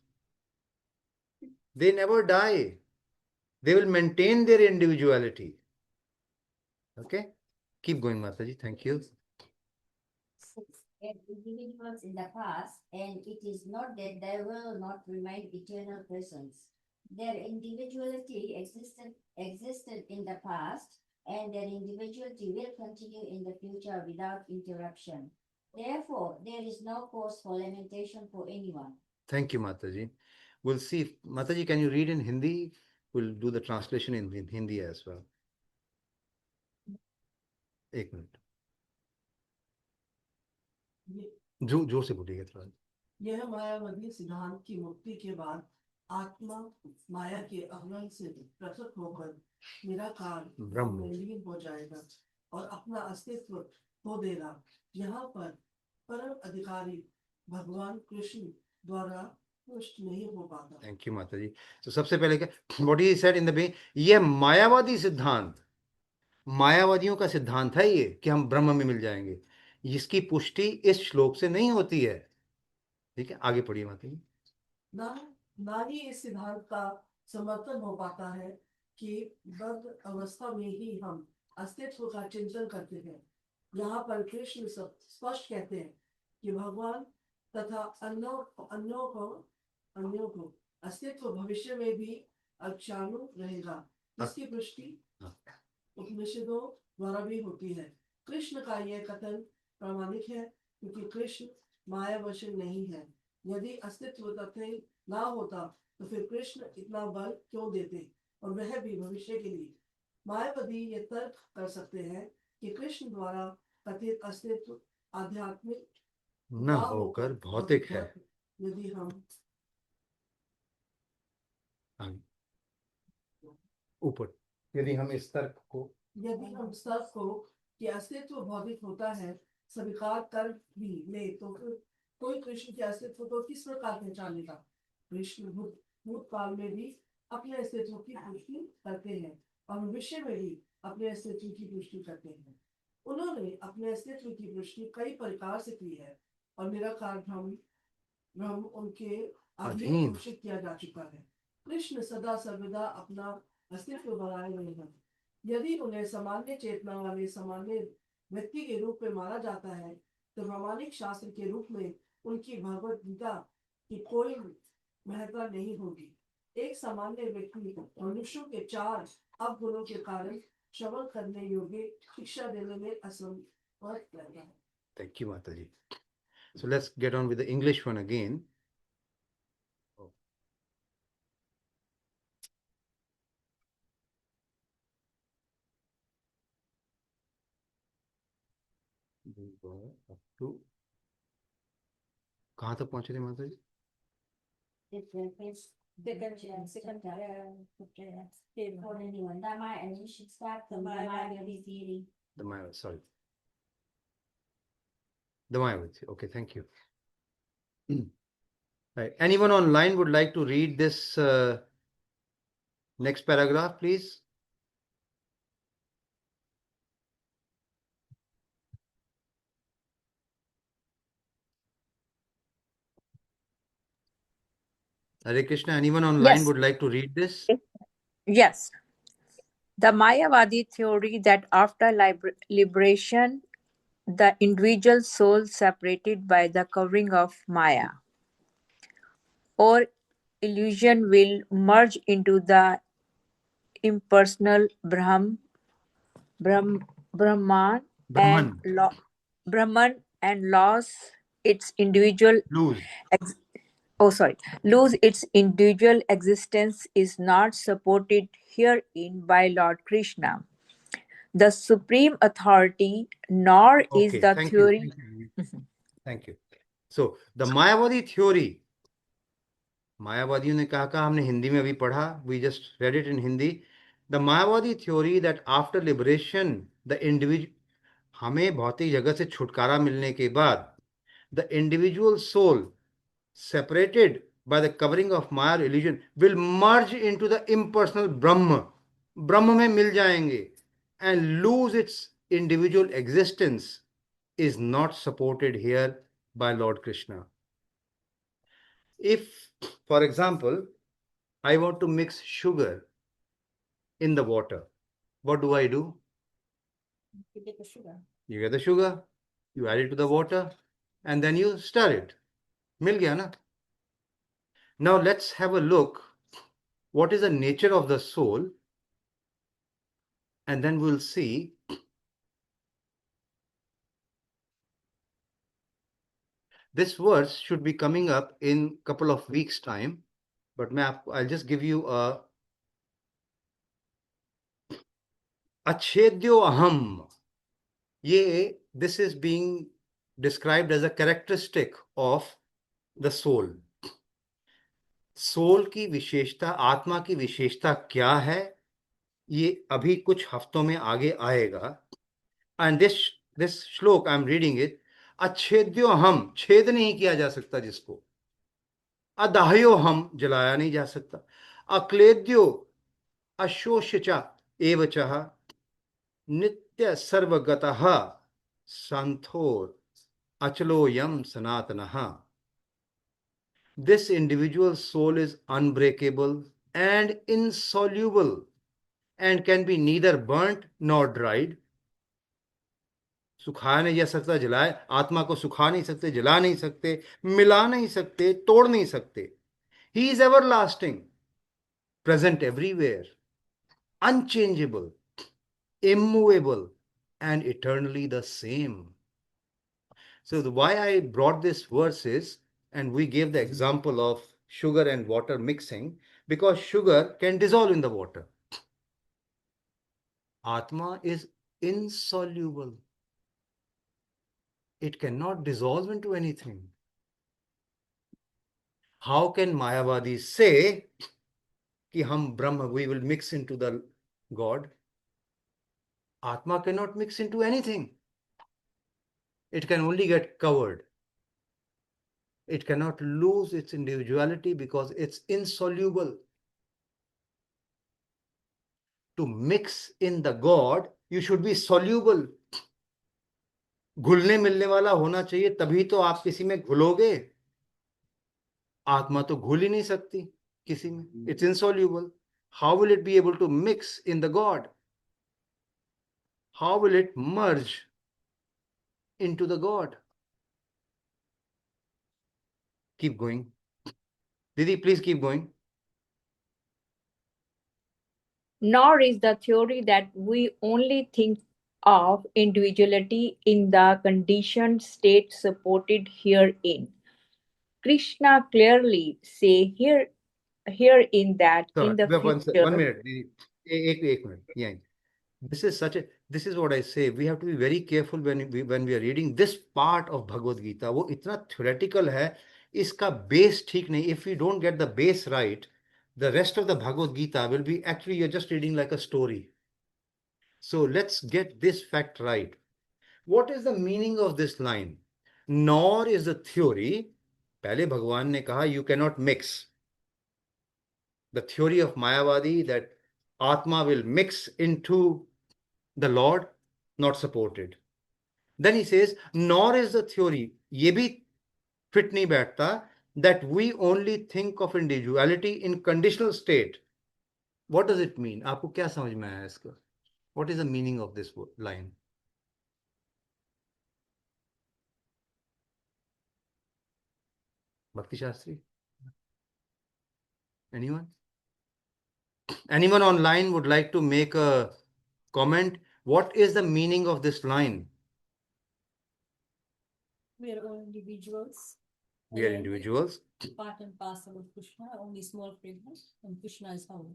They never die. They will maintain their individuality. Okay? Keep going, Mataji. Thank you. And individuals in the past, and it is not that they will not remain eternal persons. Their individuality existed in the past, and their individuality will continue in the future without interruption. Therefore, there is no cause for lamentation for anyone. Thank you, Mataji. We'll see. Mataji, can you read in Hindi? We'll do the translation in Hindi as well. एक minute, जोर से बोलिएगा थोड़ा. यह मायावादी सिद्धांत की मुक्ति के बाद आत्मा माया के अवलंब से पृथक होकर निराकार ब्रह्म में लीन हो जाएगा और अपना अस्तित्व खो देगा. यहाँ पर परम अधिकारी भगवान कृष्ण द्वारा पुष्ट नहीं हो पाता. थैंक यू माता जी. तो सबसे पहले क्या, what he said in the B, ये मायावादी सिद्धांत, मायावादियों का सिद्धांत है ये कि हम ब्रह्म में मिल जाएंगे. इसकी पुष्टि इस श्लोक से नहीं होती है. ठीक है, आगे पढ़िए माता जी. ना ही इस सिद्धांत का समर्थन हो पाता है कि बद्ध अवस्था में ही हम अस्तित्व का चिंतन करते हैं. यहाँ पर कृष्ण स्पष्ट कहते हैं कि भगवान तथा अन्यों को अस्तित्व भविष्य में भी अक्षाणु रहेगा. इसकी पुष्टि उपनिषदों द्वारा भी होती है. कृष्ण का यह कथन प्रामाणिक है क्योंकि कृष्ण मायावश नहीं है. यदि अस्तित्व तथ्य ना होता तो फिर कृष्ण इतना बल क्यों देते, और वह भी भविष्य के लिए. मायावादी ये तर्क कर सकते हैं कि कृष्ण द्वारा कथित अस्तित्व आध्यात्मिक न होकर भौतिक है. यदि हम ऊपर, यदि हम इस तर्क को कि अस्तित्व भौतिक होता है स्वीकार कर भी ले तो कोई कृष्ण के अस्तित्व को किस प्रकार पहचानेगा. कृष्ण भूतकाल में भी अपने अस्तित्व की पुष्टि करते हैं और भविष्य में भी अपने अस्तित्व की पुष्टि करते हैं. उन्होंने अपने अस्तित्व की पुष्टि कई प्रकार से की है और निराकार ब्रह्म उनके अधीन घोषित किया जा चुका है. कृष्ण सदा सर्वदा अपना अस्तित्व बनाए हुए हैं. यदि उन्हें सामान्य चेतना वाले सामान्य व्यक्ति के रूप में माना जाता है तो प्रामाणिक शास्त्र के रूप में उनकी भगवत गीता की कोई महत्ता नहीं होगी. एक सामान्य व्यक्ति मनुष्यों के 4 अवगुणों के कारण श्रवण करने योग्य शिक्षा देने में असमर्थ रहता है. Thank you, Mataji. So let's get on with the English one again. Up to कहाँ तक पहुंचे थे माता जी? Second, For anyone, Dhamma, and we should start from the Mayavadi theory. The Mayavadi, sorry. The Mayavadi. Okay, thank you. Right. Anyone online would like to read this next paragraph, please? Hare Krishna, anyone online Yes. would like to read this? Yes. The Mayavadi theory that after liberation, the individual soul separated by the covering of Maya or illusion will merge into the impersonal Brahman Brahman. Brahman and lose its individual lose its individual existence is not supported herein by Lord Krishna, the supreme authority, nor is the theory. Thank you. So the Mayavadi theory, मायावादियों ने कहा हमने हिंदी में अभी पढ़ा, we just read it in Hindi. The Mayavadi theory that after liberation, the individual, हमें भौतिक जगत से छुटकारा मिलने के बाद, the individual soul separated by the covering of Maya illusion will merge into the impersonal Brahma. ब्रह्म में मिल जाएंगे and lose its individual existence is not supported here by Lord Krishna. If, for example, I want to mix sugar in the water, what do? You get the sugar. You get the sugar, you add it to the water, and then you stir it. Mil gaya na? Now let's have a look. What is the nature of the soul? And then we'll see this verse should be coming up in a couple of weeks' time. But I'll just give you a Achedyo aham. This is being described as a characteristic of the soul. Soul की विशेषता, आत्मा की विशेषता क्या है, ये अभी कुछ हफ्तों में आगे आएगा. एंड दिस श्लोक आई एम रीडिंग इट. अच्छेद्यो हम, छेद नहीं किया जा सकता जिसको. अदाह्यो हम, जलाया नहीं जा सकता. अक्लेद्यो अशोष्यचा एवचः नित्य सर्वगतः संथोर अचलोयम सनातनः. This individual soul is unbreakable and insoluble and can be neither burnt nor dried. सुखाया नहीं जा सकता, जलाए. आत्मा को सुखा नहीं सकते, जला नहीं सकते, मिला नहीं सकते, तोड़ नहीं सकते. He is everlasting, present everywhere, unchangeable, immovable, and eternally the same. So why I brought this verse is, and we gave the example of sugar and water mixing, because sugar can dissolve in the water. Atma is insoluble. It cannot dissolve into anything. How can Mayavadis say कि हम Brahma, we will mix into the God? Atma cannot mix into anything. It can only get covered. It cannot lose its individuality because it's insoluble. To mix in the God, you should be soluble. घुलने मिलने वाला होना चाहिए, तभी तो आप किसी में घुलोगे. आत्मा तो घुल ही नहीं सकती किसी में. It's insoluble. How will it be able to mix in the God? How will it merge into the God? Keep going. Didi, please keep going. Nor is the theory that we only think of individuality in the conditioned state supported herein. Krishna clearly say herein that in the One future. minute. Didi. एक minute. Yeah. This is what I say. We have to be very careful when we are reading this part of Bhagavad Gita. वो इतना theoretical है, इसका base ठीक नहीं. If we don't get the base right, the rest of the Bhagavad Gita will be actually you're just reading like a story. So let's get this fact right. What is the meaning of this line? Nor is the theory. पहले भगवान ने कहा you cannot mix. The theory of Mayavadi that Atma will mix into the Lord, not supported. Then he says, nor is the theory, ये भी fit नहीं बैठता, that we only think of individuality in conditional state. What does it mean? आपको क्या समझ में आया इसका? What is the meaning of this line? Bhakti Shastri? Anyone? Anyone online would like to make a comment? What is the meaning of this line? We are all individuals. We are individuals. Part and parcel of Krishna, only small fragments, and Krishna is whole.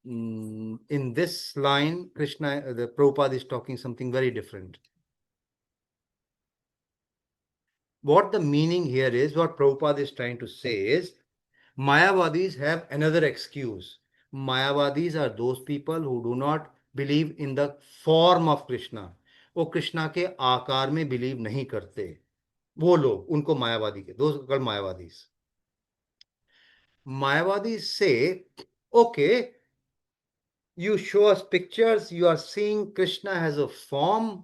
In this line, Krishna, the Prabhupada is talking something very different. What the meaning here is, what Prabhupada is trying to say is, Mayavadis have another excuse. Mayavadis are those people who do not believe in the form of Krishna. वो कृष्णा के आकार में believe नहीं करते. वो लोग, उनको मायावादी के, those are called Mayavadis. Mayavadis say, okay, you show us pictures, you are seeing Krishna has a form,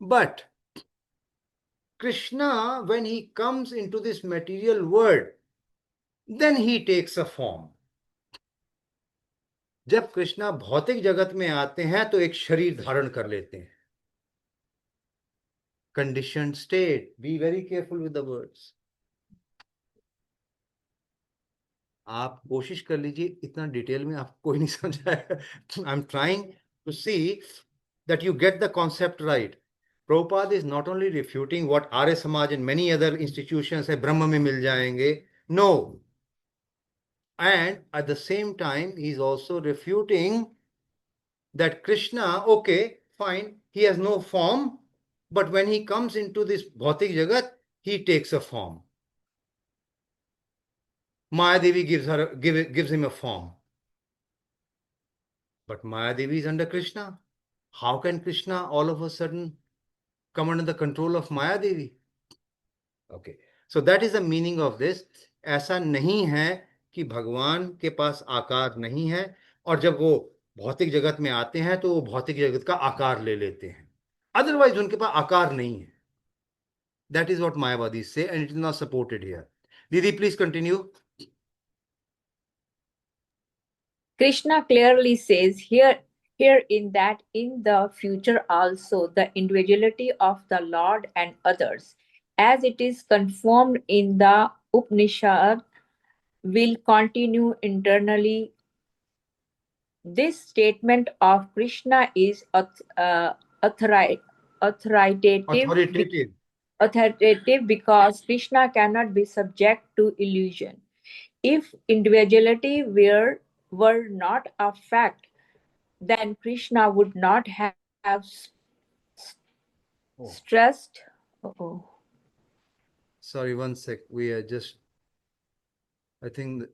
but Krishna, when he comes into this material world, then he takes a form. जब कृष्णा भौतिक जगत में आते हैं तो एक शरीर धारण कर लेते हैं. Conditioned state. Be very careful with the words. आप कोशिश कर लीजिए, इतना डिटेल में आपको कोई नहीं समझाएगा. I am trying to see that you get the concept right. Prabhupada is not only refuting what Arya Samaj and many other institutions है ब्रह्म में मिल जाएंगे. No. And at the same time, he is also refuting that Krishna, okay, fine, he has no form, but when he comes into this bhautik jagat, he takes a form. Maya Devi gives him a form. But Maya Devi is under Krishna. How can Krishna all of a sudden come under the control of Maya Devi? Okay. So that is the meaning of this. ऐसा नहीं है कि भगवान के पास आकार नहीं है और जब वो भौतिक जगत में आते हैं तो वो भौतिक जगत का आकार ले लेते हैं. अदरवाइज उनके पास आकार नहीं है. That is what Mayavadis say and it is not supported here. Didi, please continue. Krishna clearly says herein that in the future also the individuality of the Lord and others, as it is confirmed in the Upanishad, will continue internally. This statement of Krishna is authoritative Authoritative. because Krishna cannot be subject to illusion. If individuality were not a fact, then Krishna would not have Oh. stressed. Oh. Sorry, one sec. We are just, I think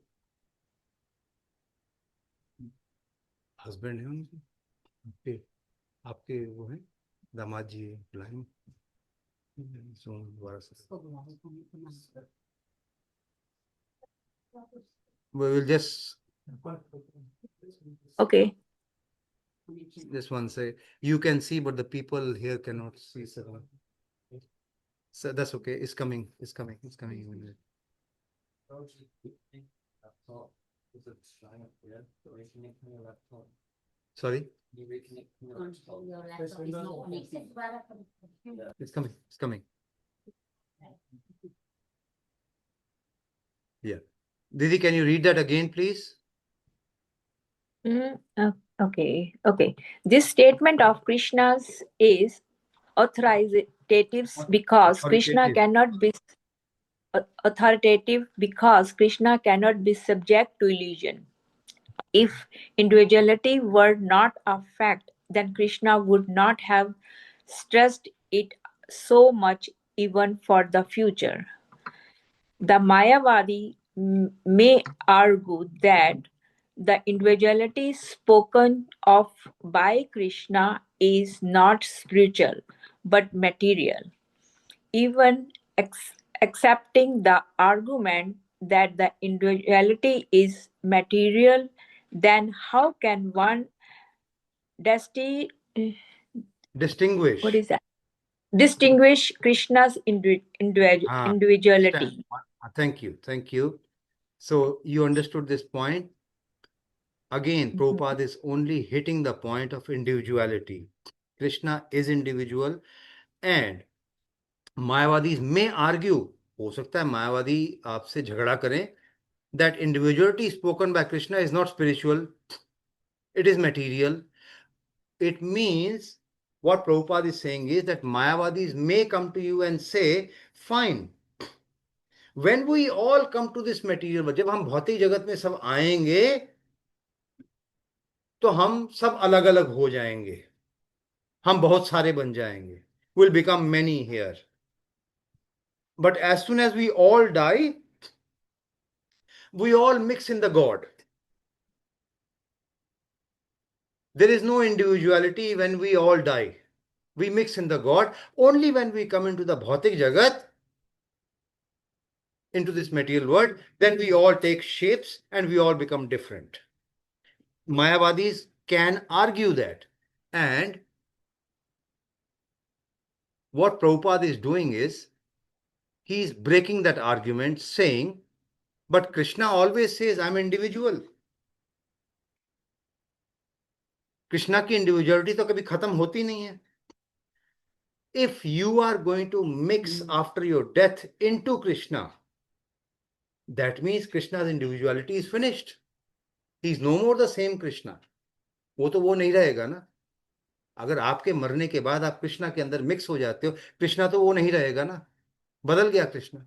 husband है उनके, आपके वो है दामाद जी बुलाएं. दोबारा से we will just Okay. this one say you can see but the people here cannot see, sir. So that's okay. It's coming. Sorry, it's coming. Yeah, Didi, can you read that again, please? Okay. This statement of Krishna's is authoritative because Krishna cannot be subject to illusion. If individuality were not a fact, then Krishna would not have stressed it so much even for the future. The Mayavadi may argue that the individuality spoken of by Krishna is not spiritual but material. Even accepting the argument that the individuality is material, then how can one Distinguish. what is that? Distinguish Krishna's individuality. Thank you. So you understood this point. Again, Prabhupada is only hitting the point of individuality. Krishna is individual and Mayavadis may argue, हो सकता है मायावादी आपसे झगड़ा करें, that individuality spoken by Krishna is not spiritual, it is material. It means what Prabhupada is saying is that Mayavadis may come to you and say, fine, when we all come to this material world, जब हम भौतिक जगत में सब आएंगे तो हम सब अलग अलग हो जाएंगे, हम बहुत सारे बन जाएंगे, will become many here. But as soon as we all die, we all mix in the God. There is no individuality when we all die. We mix in the God. Only when we come into the bhautik jagat, into this material world, then we all take shapes and we all become different. Mayavadis can argue that. And what Prabhupada is doing is, he is breaking that argument, saying, but Krishna always says, I'm individual. Krishna की individuality तो कभी खत्म होती नहीं है. If you are going to mix after your death into Krishna, that means Krishna's individuality is finished. He is no more the same Krishna. वो तो वो नहीं रहेगा ना. अगर आपके मरने के बाद आप कृष्णा के अंदर मिक्स हो जाते हो, कृष्णा तो वो नहीं रहेगा ना, बदल गया Krishna.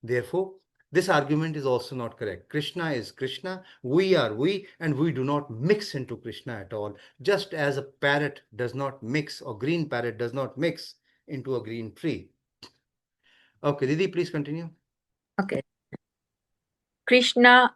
Therefore, this argument is also not correct. Krishna is Krishna, we are we, and we do not mix into Krishna at all. Just as a parrot does not mix, or green parrot does not mix into a green tree. Okay, Didi, please continue. Okay. Krishna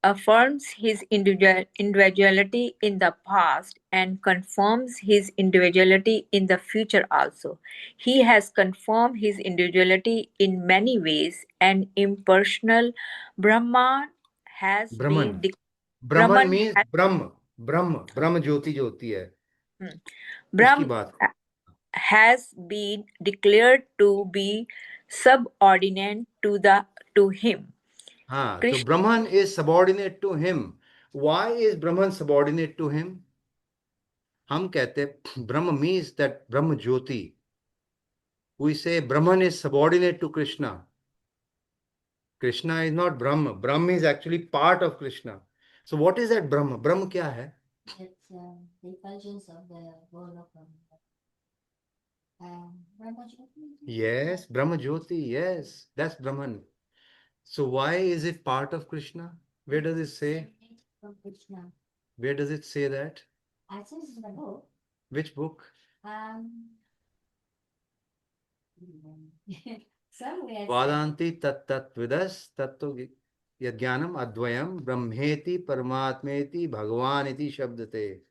affirms his individuality in the past and confirms his individuality in the future also. He has confirmed his individuality in many ways, and impersonal Brahman has Brahman. been Brahman Brahman means has, ब्रह्म ज्योति जो होती है, उसकी Brahm बात. has been declared to be subordinate to him. हाँ, so Krishna Brahman is subordinate to him. Why is Brahman subordinate to him? हम कहते हैं ब्रह्म means that Brahma Jyoti. We say Brahman is subordinate to Krishna. Krishna is not Brahma. Brahma is actually part of Krishna. So what is that Brahma? Brahma क्या है? It's the effulgence of the ball of Brahma Jyoti? Yes, Brahma Jyoti. Yes, that's Brahman. So why is it part of Krishna? Where does it say? From Krishna. Where does it say that? I think it's in the book. Which book? Somewhere. वादांति तत्तत्विदस् तत्व यज्ञानम अद्वयम ब्रह्मेति परमात्मेति भगवान इति शब्दते.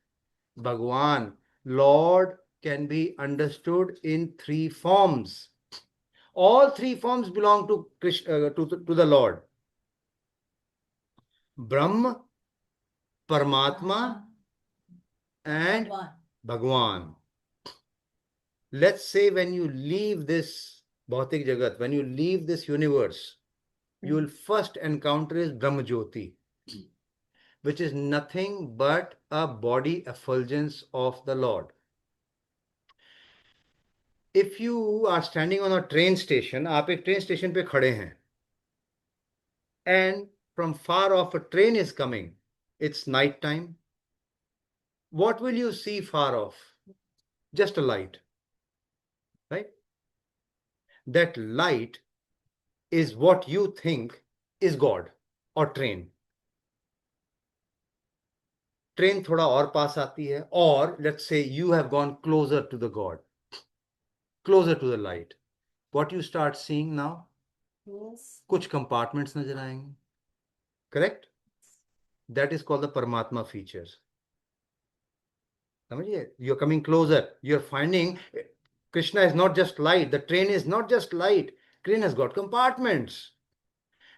Bhagwan, Lord, can be understood in three forms. All three forms belong to Krishna, to the Lord. Brahma, Paramatma, and Bhagwan. Let's say when you leave this Bhautik Jagat, when you leave this universe, you will first encounter is Brahma Jyoti, which is nothing but a body effulgence of the Lord. If you are standing on a train station, आप एक train station पे खड़े हैं, and from far off a train is coming, it's night time. What will you see far off? Just a light, right? That light is what you think is God or train. Train थोड़ा और पास आती है, or let's say you have gone closer to the God, closer to the light. What you start seeing now? Yes. कुछ compartments नजर आएंगे. Correct? That is called the Paramatma features. समझिए? You're coming closer. You're finding Krishna is not just light. The train is not just light. Train has got compartments.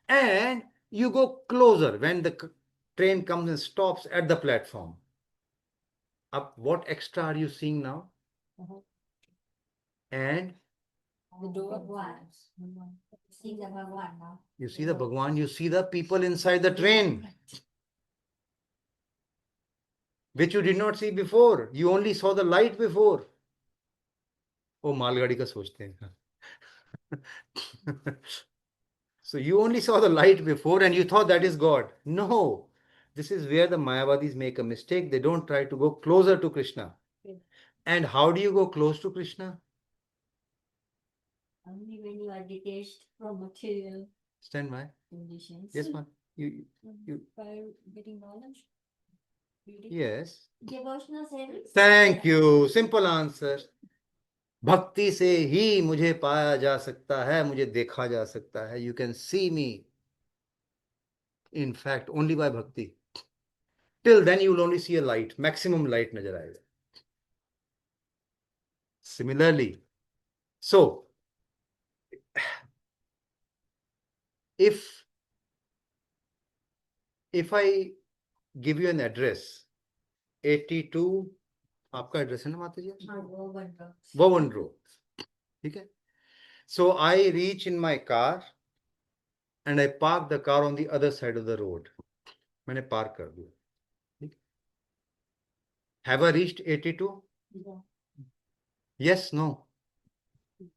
And you go closer when the train comes and stops at the platform. Up, what extra are you seeing now? And The door. Bhagwan. See the Bhagwan now. you see the Bhagwan, you see the people inside the train, which you did not see before. You only saw the light before. Oh, मालगाड़ी का सोचते हैं. So you only saw the light before and you thought that is God. No, this is where the Mayavadis make a mistake. They don't try to go closer to Krishna. And how do you go close to Krishna? Only when you are detached from material Stand by. conditions. Yes, ma'am. You. By getting knowledge. Reading. Yes. Devotional service. Thank you. Simple answer. भक्ति से ही मुझे पाया जा सकता है, मुझे देखा जा सकता है. You can see me. In fact, only by bhakti. Till then, you will only see a light, maximum light नजर आएगा. Similarly, so if I give you an address, 82, आपका एड्रेस है ना माता जी? Vavan Road. ठीक है? So I reach in my car and I park the car on the other side of the road. मैंने park कर दिया. Have I reached 82? Yeah. Yes, no.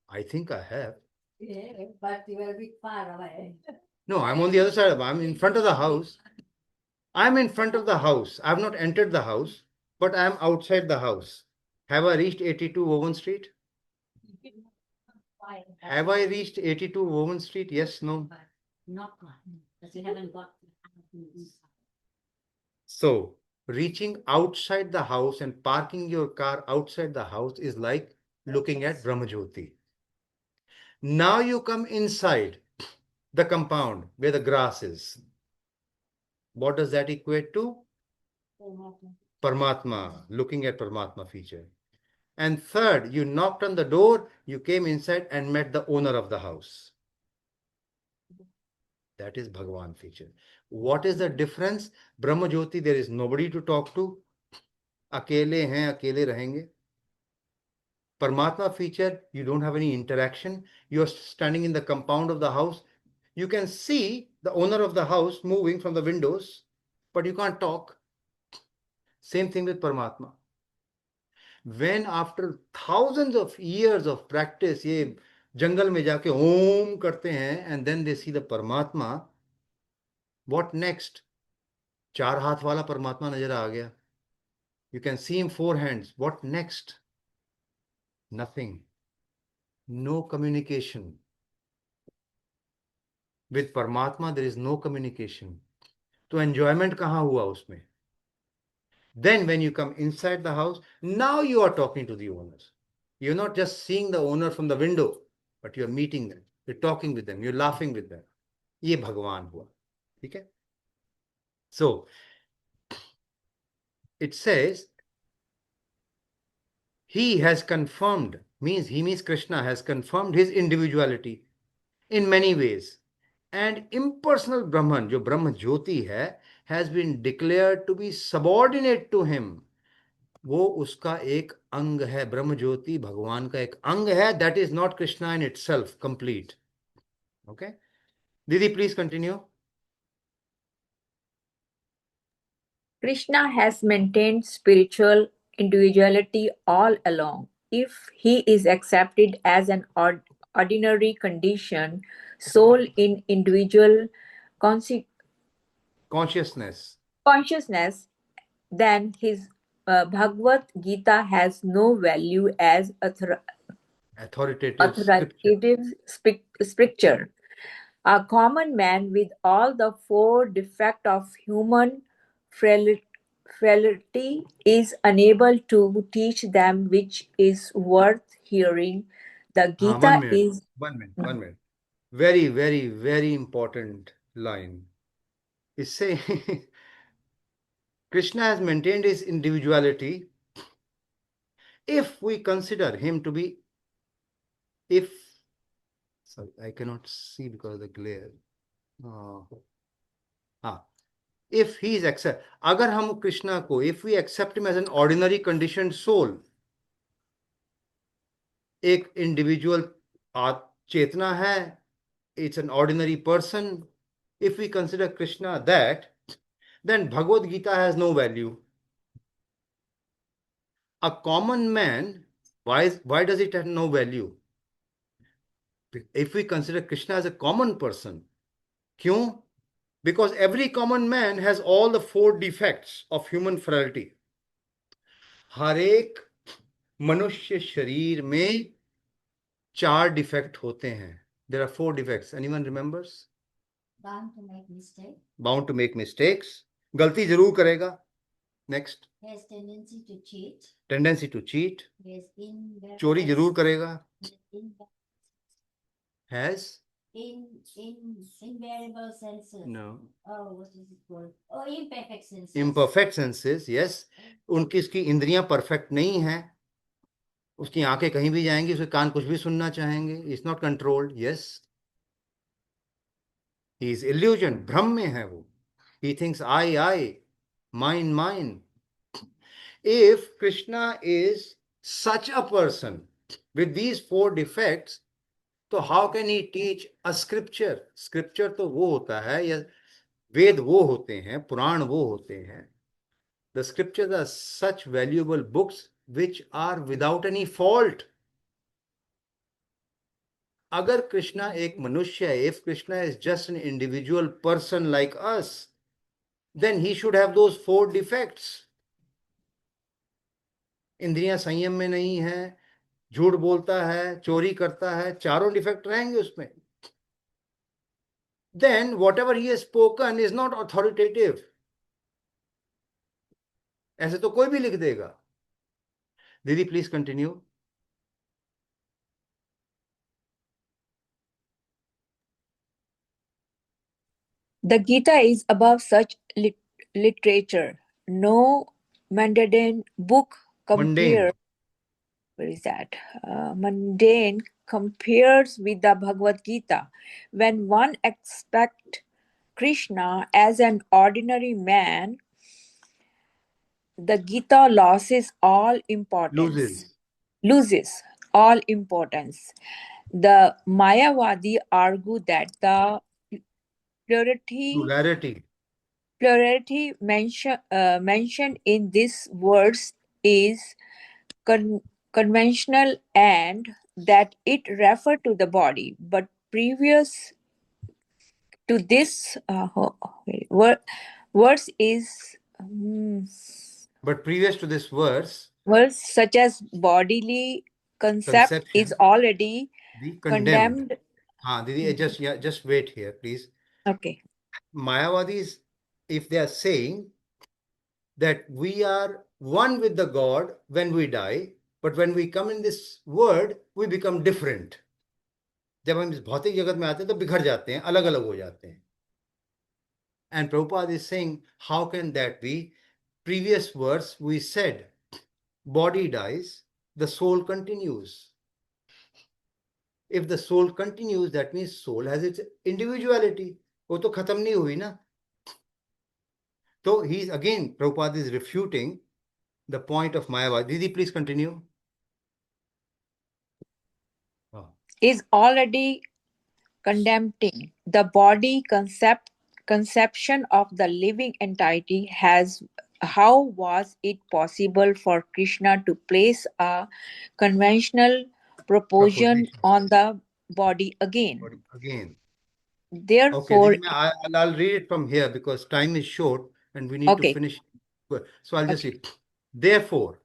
I think I have. Yeah, but you are a bit far away. No, I'm on the other side. I'm in front of the house. I'm in front of the house. I've not entered the house, but I'm outside the house. Have I reached 82 Woven Street? Why? Have I reached 82 Woven Street? Yes, no. Not one, because you haven't got. So, reaching outside the house and parking your car outside the house is like looking at Brahmajyoti. Now you come inside the compound where the grass is. What does that equate to? Paramatma, looking at Paramatma feature. And third, you knocked on the door, you came inside and met the owner of the house. That is Bhagavan feature. What is the difference? Brahma Jyoti, there is nobody to talk to. Akele hain, akele rahenge. Paramatma feature, you don't have any interaction. You're standing in the compound of the house. You can see the owner of the house moving from the windows, but you can't talk. Same thing with Paramatma. When after thousands of years of practice, ये जंगल में जाके ओम करते हैं and then they see the Paramatma, what next? चार हाथ वाला परमात्मा नजर आ गया. You can see him four hands. What next? Nothing. No communication. With Paramatma, there is no communication. तो enjoyment कहाँ हुआ उसमें? Then when you come inside the house, now you are talking to the owners. You're not just seeing the owner from the window, but you're meeting them. You're talking with them. You're laughing with them. ये भगवान हुआ. ठीक है? So, it says, he has confirmed, means Krishna has confirmed his individuality in many ways. And impersonal Brahman, जो ब्रह्म ज्योति है, has been declared to be subordinate to him. वो उसका एक अंग है. ब्रह्म ज्योति भगवान का एक अंग है. That is not Krishna in itself, complete. Okay? Didi, please continue. Krishna has maintained spiritual individuality all along. If he is accepted as an ordinary condition soul in individual Consciousness. consciousness, then his Bhagavad Gita has no value as Authoritative scripture. scripture. A common man with all the four defects of human frailty is unable to teach them which is worth hearing. The हाँ, Gita 1 minute. is 1 minute. 1 minute. Very, very, very important line. इससे Krishna has maintained his individuality. If we consider him to be, sorry, I cannot see because of the glare. If he is accept, अगर हम कृष्णा को, if we accept him as an ordinary conditioned soul, एक individual चेतना है, it's an ordinary person. If we consider Krishna that, then Bhagavad Gita has no value. A common man, why does it have no value? If we consider Krishna as a common person, क्यों? Because every common man has all the four defects of human frailty. हर एक मनुष्य शरीर में चार defect होते हैं. There are four defects. Anyone remembers? Bound to make mistake. Bound to make mistakes. गलती जरूर करेगा. Next. Has tendency to cheat. Tendency to cheat. Has चोरी जरूर करेगा. Has invariable senses. no. Oh, what is it called? Oh, imperfect senses. Imperfect senses, yes. उनकी इसकी इंद्रियां perfect नहीं हैं. उसकी आंखें कहीं भी जाएंगी, उसके कान कुछ भी सुनना चाहेंगे. It's not controlled. Yes, he is illusion. भ्रम में है वो. He thinks I mine mine. If Krishna is such a person with these four defects, तो how can he teach a scripture? Scripture तो वो होता है, या वेद वो होते हैं, पुराण वो होते हैं The scriptures are such valuable books which are without any fault. अगर कृष्णा एक मनुष्य है, if Krishna is just an individual person like us, then he should have those 4 defects. इंद्रियां संयम में नहीं है, झूठ बोलता है, चोरी करता है, चारों डिफेक्ट रहेंगे उसमें. Then whatever he has spoken is not authoritative. ऐसे तो कोई भी लिख देगा. दीदी please continue. The Gita is above such literature. No mundane book compares. Where is that? Mundane compares with the Bhagavad Gita. When one expects Krishna as an ordinary man, the Gita loses all importance. Loses all importance. The Mayavadi argue that the plurality mentioned in these words is conventional and that it refers to the body, but previous to this verse is But previous to this verse, words such as bodily concept is already condemned. Didi, just wait here, please. Okay. Mayavadis, if they are saying that we are one with the God when we die, but when we come in this world, we become different. जब हम इस भौतिक जगत में आते हैं तो बिखर जाते हैं, अलग अलग हो जाते हैं. And Prabhupada is saying, how can that be? Previous verse we said, body dies, the soul continues. If the soul continues, that means soul has its individuality. वो तो खत्म नहीं हुई ना. So he's again, Prabhupada is refuting the point of Mayavadi. Didi, please continue. Is already condemning the body conception of the living entity. How was it possible for Krishna to place a conventional proportion on the body again? Therefore, okay, I'll read it from here because time is short and we need to finish. So I'll just say, therefore,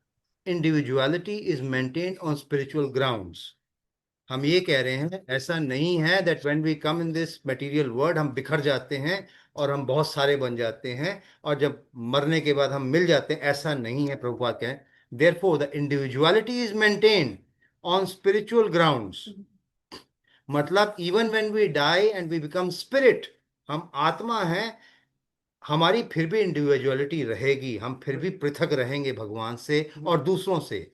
individuality is maintained on spiritual grounds. हम ये कह रहे हैं ऐसा नहीं है that when we come in this material world हम बिखर जाते हैं और हम बहुत सारे बन जाते हैं और जब मरने के बाद हम मिल जाते हैं, ऐसा नहीं है. प्रभुपाद कहें, therefore the individuality is maintained on spiritual grounds. मतलब even when we die and we become spirit, हम आत्मा हैं, हमारी फिर भी इंडिविजुअलिटी रहेगी, हम फिर भी पृथक रहेंगे भगवान से और दूसरों से.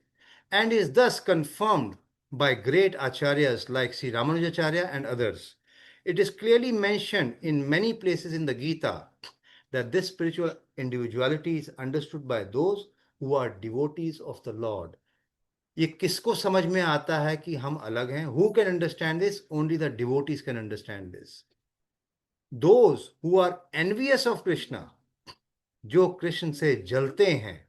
And is thus confirmed by great acharyas like Sri Ramanujacharya and others. It is clearly mentioned in many places in the Gita that this spiritual individuality is understood by those who are devotees of the Lord. ये किसको समझ में आता है कि हम अलग हैं? Who can understand this? Only the devotees can understand this. Those who are envious of Krishna, जो कृष्ण से जलते हैं,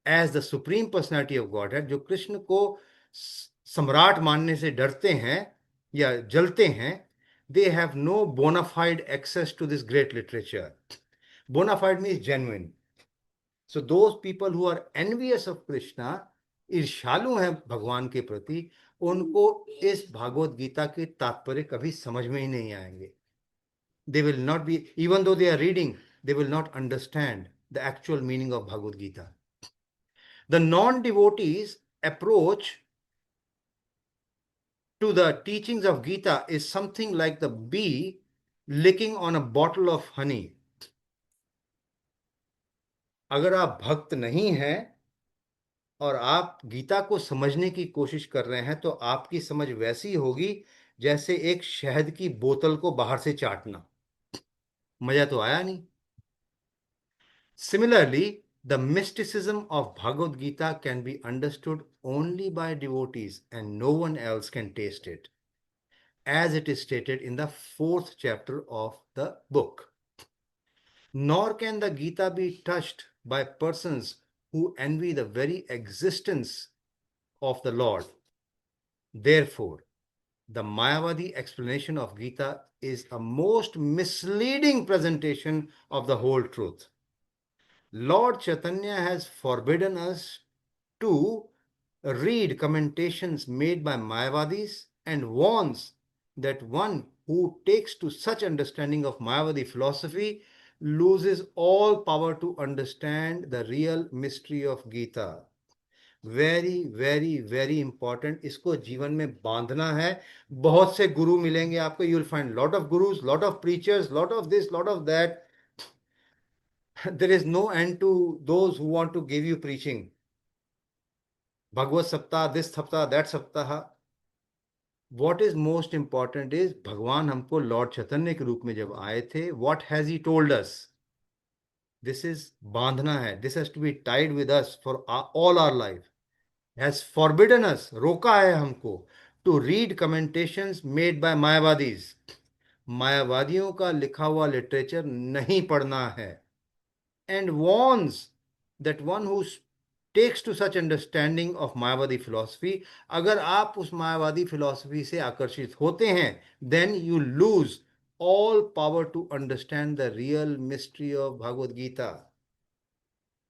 as the supreme personality of Godhead, जो कृष्ण को सम्राट मानने से डरते हैं या जलते हैं, they have no bona fide access to this great literature. Bona fide means genuine. So those people who are envious of Krishna, ईर्ष्यालु हैं भगवान के प्रति, उनको इस भागवत गीता के तात्पर्य कभी समझ में ही नहीं आएंगे. They will not be, even though they are reading, they will not understand the actual meaning of Bhagavad Gita. The non-devotees approach to the teachings of Gita is something like the bee licking on a bottle of honey. अगर आप भक्त नहीं हैं और आप गीता को समझने की कोशिश कर रहे हैं तो आपकी समझ वैसी होगी जैसे एक शहद की बोतल को बाहर से चाटना. मजा तो आया नहीं. Similarly, the mysticism of Bhagavad Gita can be understood only by devotees and no one else can taste it, as it is stated in the 4th chapter of the book. Nor can the Gita be touched by persons who envy the very existence of the Lord. Therefore, the Mayavadi explanation of Gita is a most misleading presentation of the whole truth. Lord Chaitanya has forbidden us to read commentations made by Mayavadis and warns that one who takes to such understanding of Mayavadi philosophy loses all power to understand the real mystery of Gita. Very very very important, इसको जीवन में बांधना है. बहुत से गुरु मिलेंगे आपको, you will find lot of gurus, lot of preachers, lot of this, lot of that. There is no end to those who want to give you preaching. Bhagavad Saptah, this Saptah, that Saptah. What is most important is भगवान हमको Lord चैतन्य के रूप में जब आए थे, what has he told us? This is बांधना है. This has to be tied with us for all our life. Has forbidden us, रोका है हमको, to read commentations made by Mayavadis. मायावादियों का लिखा हुआ लिटरेचर नहीं पढ़ना है. And warns that one who takes to such understanding of Mayavadi philosophy, अगर आप उस मायावादी philosophy से आकर्षित होते हैं, then you lose all power to understand the real mystery of Bhagavad Gita.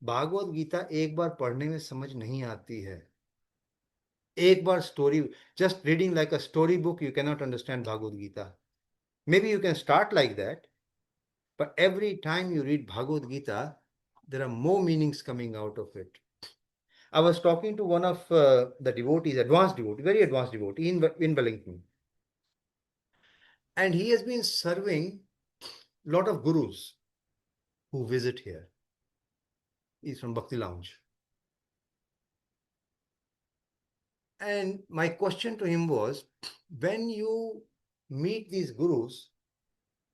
Bhagavat Gita एक बार पढ़ने में समझ नहीं आती है. एक बार story, just reading like a story book, you cannot understand Bhagavad Gita. Maybe you can start like that, but every time you read Bhagavad Gita, there are more meanings coming out of it. I was talking to one of the devotees, advanced devotee, very advanced devotee in Wellington. And he has been serving a lot of gurus who visit here. He's from Bhakti Lounge. And my question to him was, when you meet these gurus,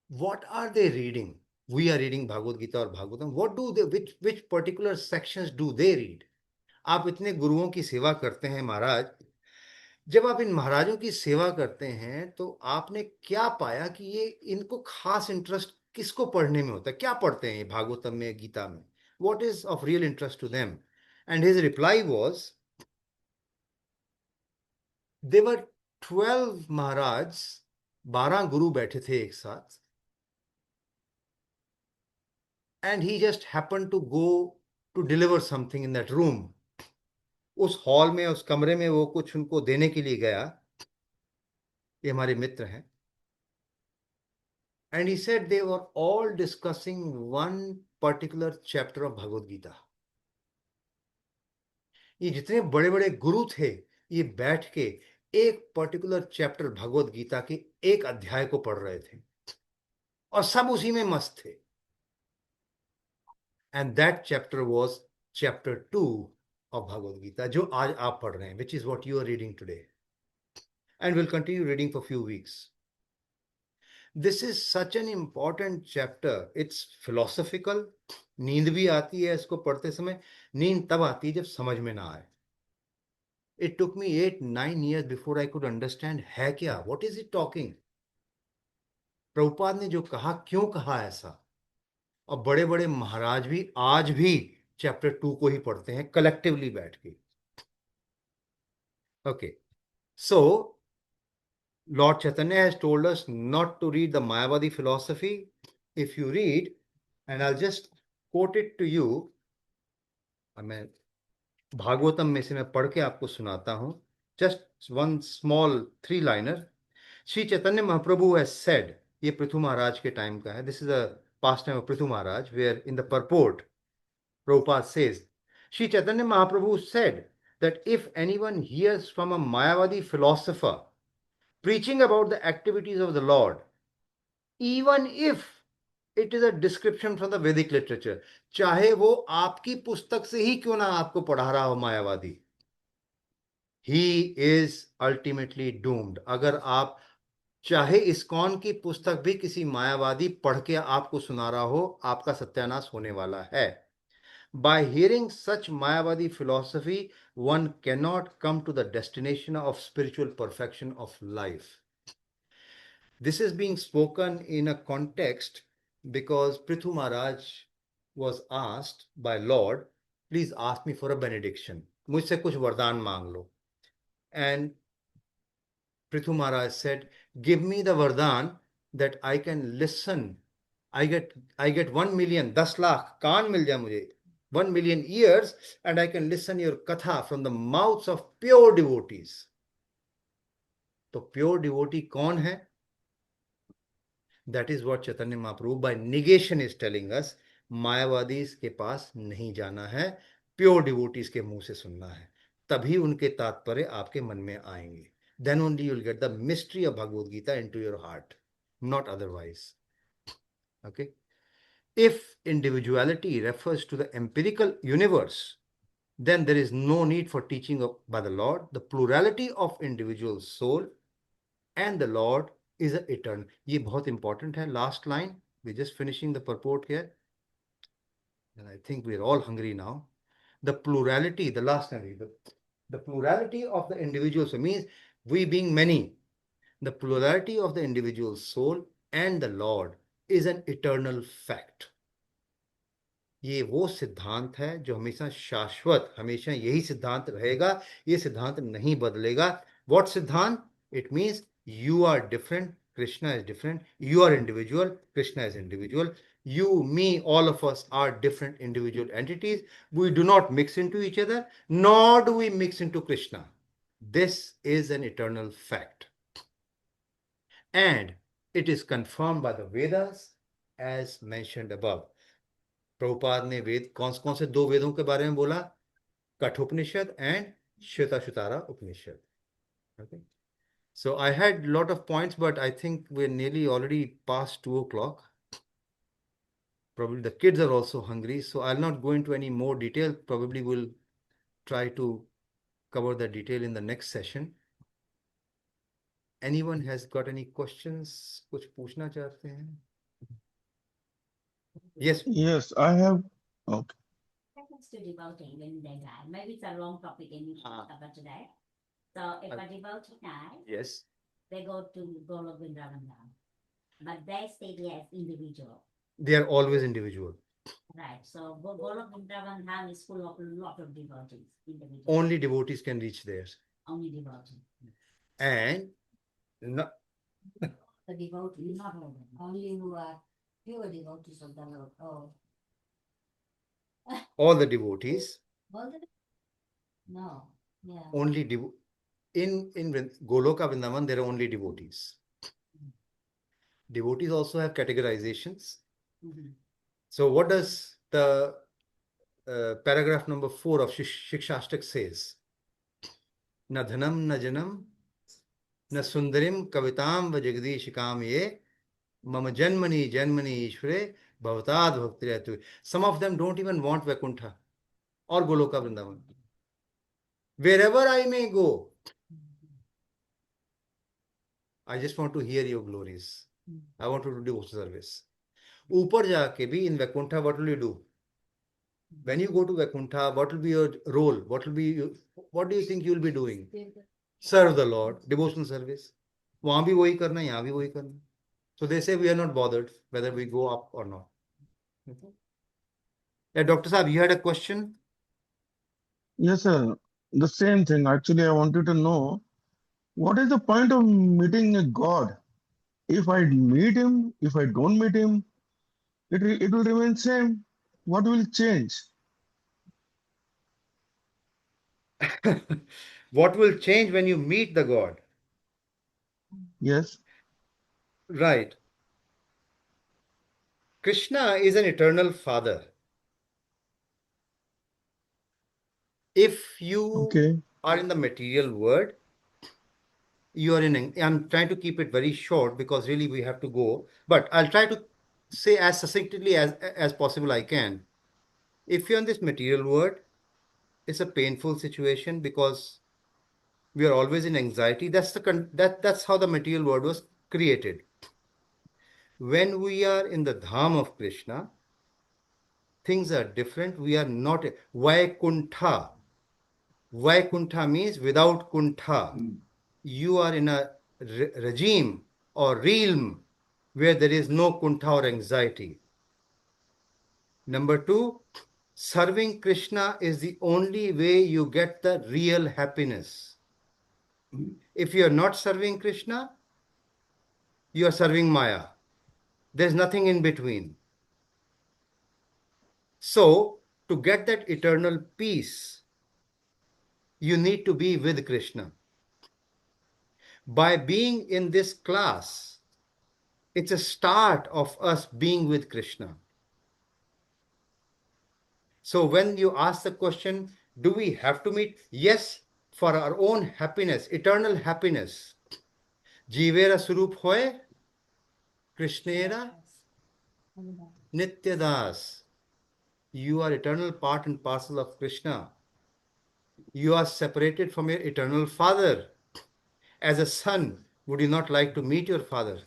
what are they reading? We are reading Bhagavad Gita or Bhagavatam. What do they, which particular sections do they read? आप इतने गुरुओं की सेवा करते हैं महाराज, जब आप इन महाराजों की सेवा करते हैं तो आपने क्या पाया कि ये इनको खास इंटरेस्ट किसको पढ़ने में होता है? क्या पढ़ते हैं ये भागवतम में, गीता में? What is of real interest to them? And his reply was, there were 12 महाराज, 12 गुरु बैठे थे एक साथ, and he just happened to go to deliver something in that room. उस हॉल में, उस कमरे में वो कुछ उनको देने के लिए गया. ये हमारे मित्र हैं. And he said they were all discussing one particular chapter of Bhagavad Gita. ये जितने बड़े बड़े गुरु थे, ये बैठ के एक पर्टिकुलर चैप्टर भगवद गीता के एक अध्याय को पढ़ रहे थे और सब उसी में मस्त थे. And that chapter was chapter 2 of Bhagavad Gita, जो आज आप पढ़ रहे हैं, which is what you are reading today, and will continue reading for few weeks. This is such an important chapter. It's philosophical. नींद भी आती है इसको पढ़ते समय. नींद तब आती है जब समझ में ना आए. It took me 8-9 years before I could understand है क्या, what is it talking. Prabhupada ने जो कहा, क्यों कहा ऐसा. और बड़े बड़े महाराज भी आज भी चैप्टर 2 को ही पढ़ते हैं कलेक्टिवली बैठ के. Okay, so Lord Chaitanya has told us not to read the Mayavadi philosophy. If you read, and I'll just quote it to you, मैं भागवतम में से मैं पढ़ के आपको सुनाता हूं. Just one small 3-liner. Sri Chaitanya Mahaprabhu has said, ये पृथु महाराज के टाइम का है. This is a pastime of Prithu Maharaj, where in the purport, Prabhupada says, Sri Chaitanya Mahaprabhu said that if anyone hears from a Mayavadi philosopher preaching about the activities of the Lord, even if it is a description from the Vedic literature, चाहे वो आपकी पुस्तक से ही क्यों ना आपको पढ़ा रहा हो मायावादी, he is ultimately doomed. अगर आप चाहे इस्कॉन की पुस्तक भी किसी मायावादी पढ़ के आपको सुना रहा हो, आपका सत्यानाश होने वाला है. By hearing such Mayavadi philosophy, one cannot come to the destination of spiritual perfection of life. This is being spoken in a context because Prithu Maharaj was asked by Lord, please ask me for a benediction. मुझसे कुछ वरदान मांग लो. And Prithu Maharaj said, give me the vardhan that I can listen. I get 1 million, 10 lakh, कान मिल जाए मुझे, 1 million ears, and I can listen your katha from the mouths of pure devotees. तो pure devotee कौन है? That is what Chaitanya Mahaprabhu by negation is telling us. Mayavadis के पास नहीं जाना है, pure devotees के मुंह से सुनना है, तभी उनके तात्पर्य आपके मन में आएंगे. Then only you will get the mystery of Bhagavad Gita into your heart, not otherwise. Okay. If individuality refers to the empirical universe, then there is no need for teaching by the Lord. The plurality of individual soul and the Lord is an eternal. ये बहुत important है. Last line. We're just finishing the purport here. And I think we're all hungry now. The plurality, the last line, the plurality of the individuals, means we being many, the plurality of the individual soul and the Lord is an eternal fact. ये वो सिद्धांत है जो हमेशा शाश्वत, हमेशा यही सिद्धांत रहेगा, ये सिद्धांत नहीं बदलेगा. What सिद्धांत? It means you are different, Krishna is different, you are individual, Krishna is individual. You, me, all of us are different individual entities. We do not mix into each other, nor do we mix into Krishna. This is an eternal fact. And it is confirmed by the Vedas as mentioned above. Prabhupada ने वेद कौन से दो वेदों के बारे में बोला? Kathopanishad and Shvetashvatara Upanishad. Okay. So I had a lot of points, but I think we're nearly already past 2 o'clock. Probably the kids are also hungry, so I'll not go into any more detail. Probably we'll try to cover the detail in the next session. Anyone has got any questions? कुछ पूछना चाहते हैं? Yes. Yes, I have. Okay. Happens to devotee when they die. Maybe it's a wrong topic and we should cover today. So if a devotee dies, Yes. they go to Golok Vrindavan Dham. But they stay there as individual. They are always individual. Right. So Golok Vrindavan Dham is full of a lot of devotees. Individual. Only devotees can reach there. Only devotees. And no, The devotees, not all of them. Only who are pure devotees of the Lord. Oh. all the devotees, All the No. Yeah. only in Goloka Vrindavan, there are only devotees. Devotees also have categorizations. Mhm. So what does the paragraph number 4 of Shikshashtak says? Na dhanam na janam na sundarim kavitam va jagdishikam ye mama janmani ishvare bhavatad bhaktiratu. Some of them don't even want Vaikuntha or Goloka Vrindavan. Wherever I may go, I just want to hear your glories. I want to do service. ऊपर जाके भी in Vaikuntha, what will you do? When you go to Vaikuntha, what will be your role? What do you think you will be doing? Serve the Lord, devotional service. वहाँ भी वही करना, यहाँ भी वही करना. So they say we are not bothered whether we go up or not. Yeah, Dr. Saab, you had a question? Yes, sir. The same thing. Actually, I wanted to know what is the point of meeting a God? If I meet him, if I don't meet him, it will remain same. What will change? What will change when you meet the God? Yes. Right. Krishna is an eternal father. If you are in the material world, you are in, I'm trying to keep it very short because really we have to go, but I'll try to say as succinctly as possible I can. If you're in this material world, it's a painful situation because we are always in anxiety. That's how the material world was created. When we are in the Dham of Krishna, things are different. We are not Vaikuntha. Vaikuntha means without kuntha. You are in a regime or realm where there is no kuntha or anxiety. Number two, serving Krishna is the only way you get the real happiness. If you are not serving Krishna, you are serving Maya. There's nothing in between. So, to get that eternal peace, you need to be with Krishna. By being in this class, it's a start of us being with Krishna. So when you ask the question, do we have to meet? Yes, for our own happiness, eternal happiness. Jivera Surup Hoy, Krishnera Nityadas. You are eternal part and parcel of Krishna. You are separated from your eternal father. As a son, would you not like to meet your father?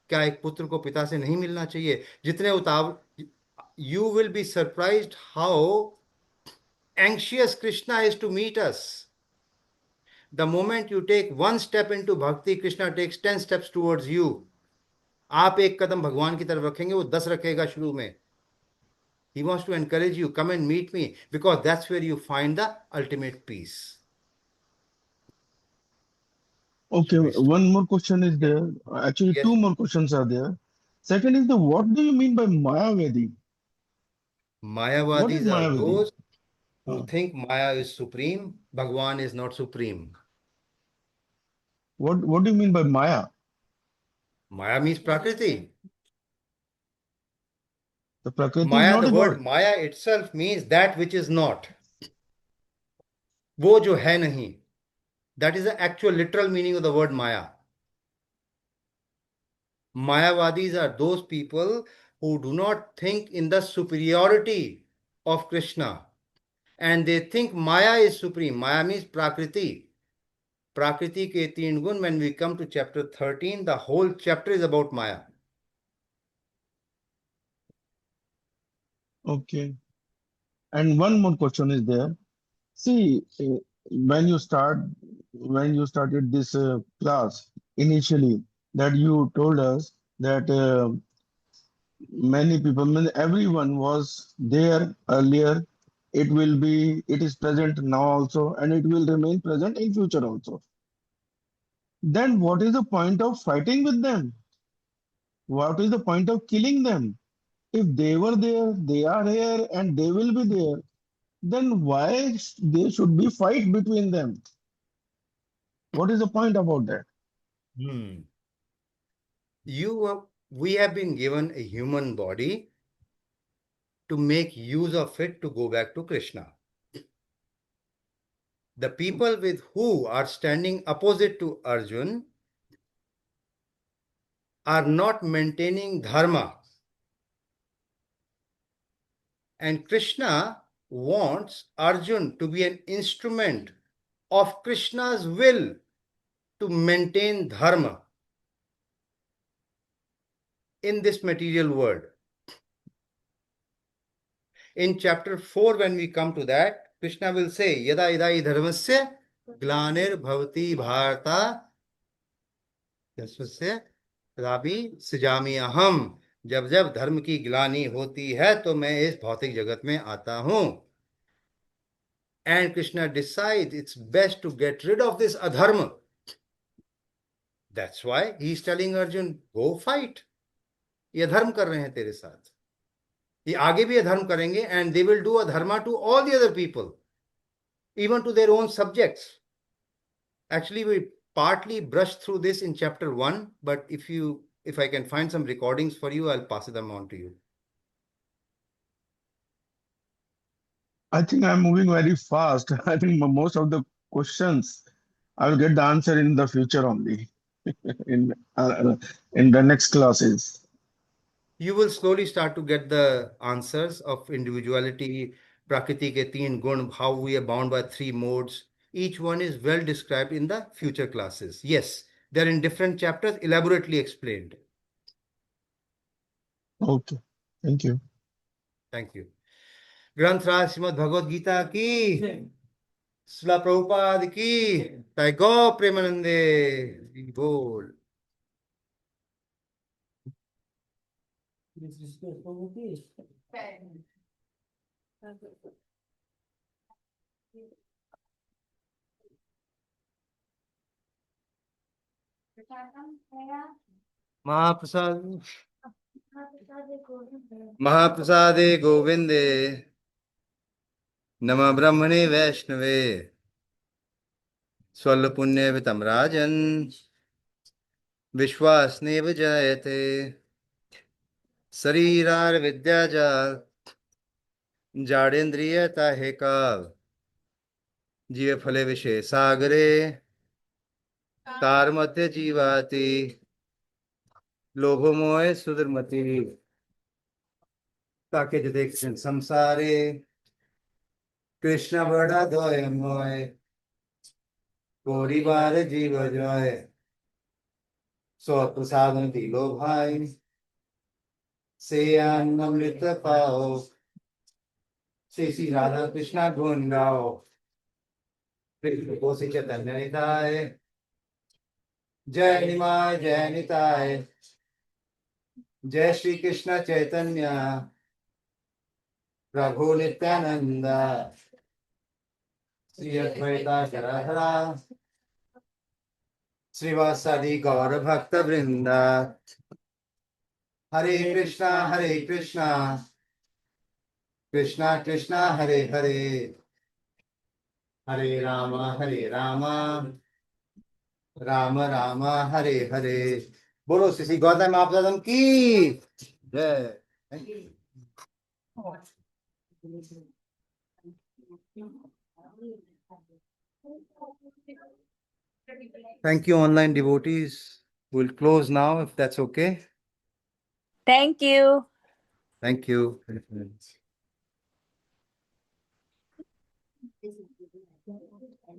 क्या एक पुत्र को पिता से नहीं मिलना चाहिए? जितने उतावल, you will be surprised how anxious Krishna is to meet us. The moment you take one step into bhakti, Krishna takes 10 steps towards you. आप एक कदम भगवान की तरफ रखेंगे, वो 10 रखेगा शुरू में. He wants to encourage you, come and meet me, because that's where you find the ultimate peace. Okay, Shall we stop? one more question is there. Actually, Yes. two more questions are there. Second is the what do you mean by Mayavadi? What is Mayavadis are Mayavadi? those who Uh, think Maya is supreme, Bhagwan is not supreme. what do you mean by Maya? Maya means Prakriti. The Prakriti is Maya, not the a word god. Maya itself means that which is not. वो जो है नहीं. That is the actual literal meaning of the word Maya. Mayavadis are those people who do not think in the superiority of Krishna. And they think Maya is supreme. Maya means Prakriti. Prakriti ke teen gun, when we come to chapter 13, the whole chapter is about Maya. Okay. And one more question is there. See, when you started this class initially, that you told us that many people, everyone was there earlier. It is present now also, and it will remain present in future also. Then what is the point of fighting with them? What is the point of killing them? If they were there, they are here, and they will be there, then why there should be fight between them? What is the point about that? Hmm. We have been given a human body to make use of it to go back to Krishna. The people with who are standing opposite to Arjun are not maintaining dharma. And Krishna wants Arjun to be an instrument of Krishna's will to maintain dharma in this material world. In chapter 4, when we come to that, Krishna will say, Yada idai dharmasya glanir bhavati bharata yasvasya राबी सिजामी अहम. जब जब धर्म की ग्लानि होती है तो मैं इस भौतिक जगत में आता हूं. And Krishna decides it's best to get rid of this adharma. That's why he's telling Arjun, go fight. ये अधर्म कर रहे हैं तेरे साथ, ये आगे भी अधर्म करेंगे, and they will do adharma to all the other people, even to their own subjects. Actually, we partly brushed through this in chapter 1, but if I can find some recordings for you, I'll pass them on to you. I think I'm moving very fast. I think most of the questions I will get the answer in the future only, in in the next classes. You will slowly start to get the answers of individuality, Prakriti ke teen gun, how we are bound by three modes. Each one is well described in the future classes. Yes, they're in different chapters, elaborately explained. Okay, thank you. Thank you. ग्रंथ राज श्रीमद् भगवद गीता की, श्रील प्रभुपाद की, जय गौ प्रेमानंदे जी बोल. This is good. महाप्रसाद महाप्रसादे गोविंदे नमः ब्रह्मणे वैष्णवे स्वल्पपुण्यवितं राजन् विश्वासनेव जायते शरीरार्विद्याजाल जाडेन्द्रियता हे काल जीव फले विषय सागरे तार मध्य जीवाति लोभमोह सुदर्मति ताके जदे कृष्ण संसारे कृष्ण बड़ा दोय मोय कोरी बार जीव जोय सो प्रसादन दिलो भाई से अमृत पाओ श्री राधा कृष्णा गुण गाओ कृष्ण को से चैतन्य निताय जय निमाय जय निताय जय श्री कृष्ण चैतन्य प्रभु नित्यानंद श्री अद्वैता शरहरा श्रीवासादि गौर भक्त वृंदा हरे कृष्णा कृष्णा कृष्णा हरे हरे हरे राम राम राम हरे हरे। बोलो श्री गौतम महाप्रसाद की जय। Thank you. Thank you, online devotees. We'll close now if that's okay. Thank you. Thank you.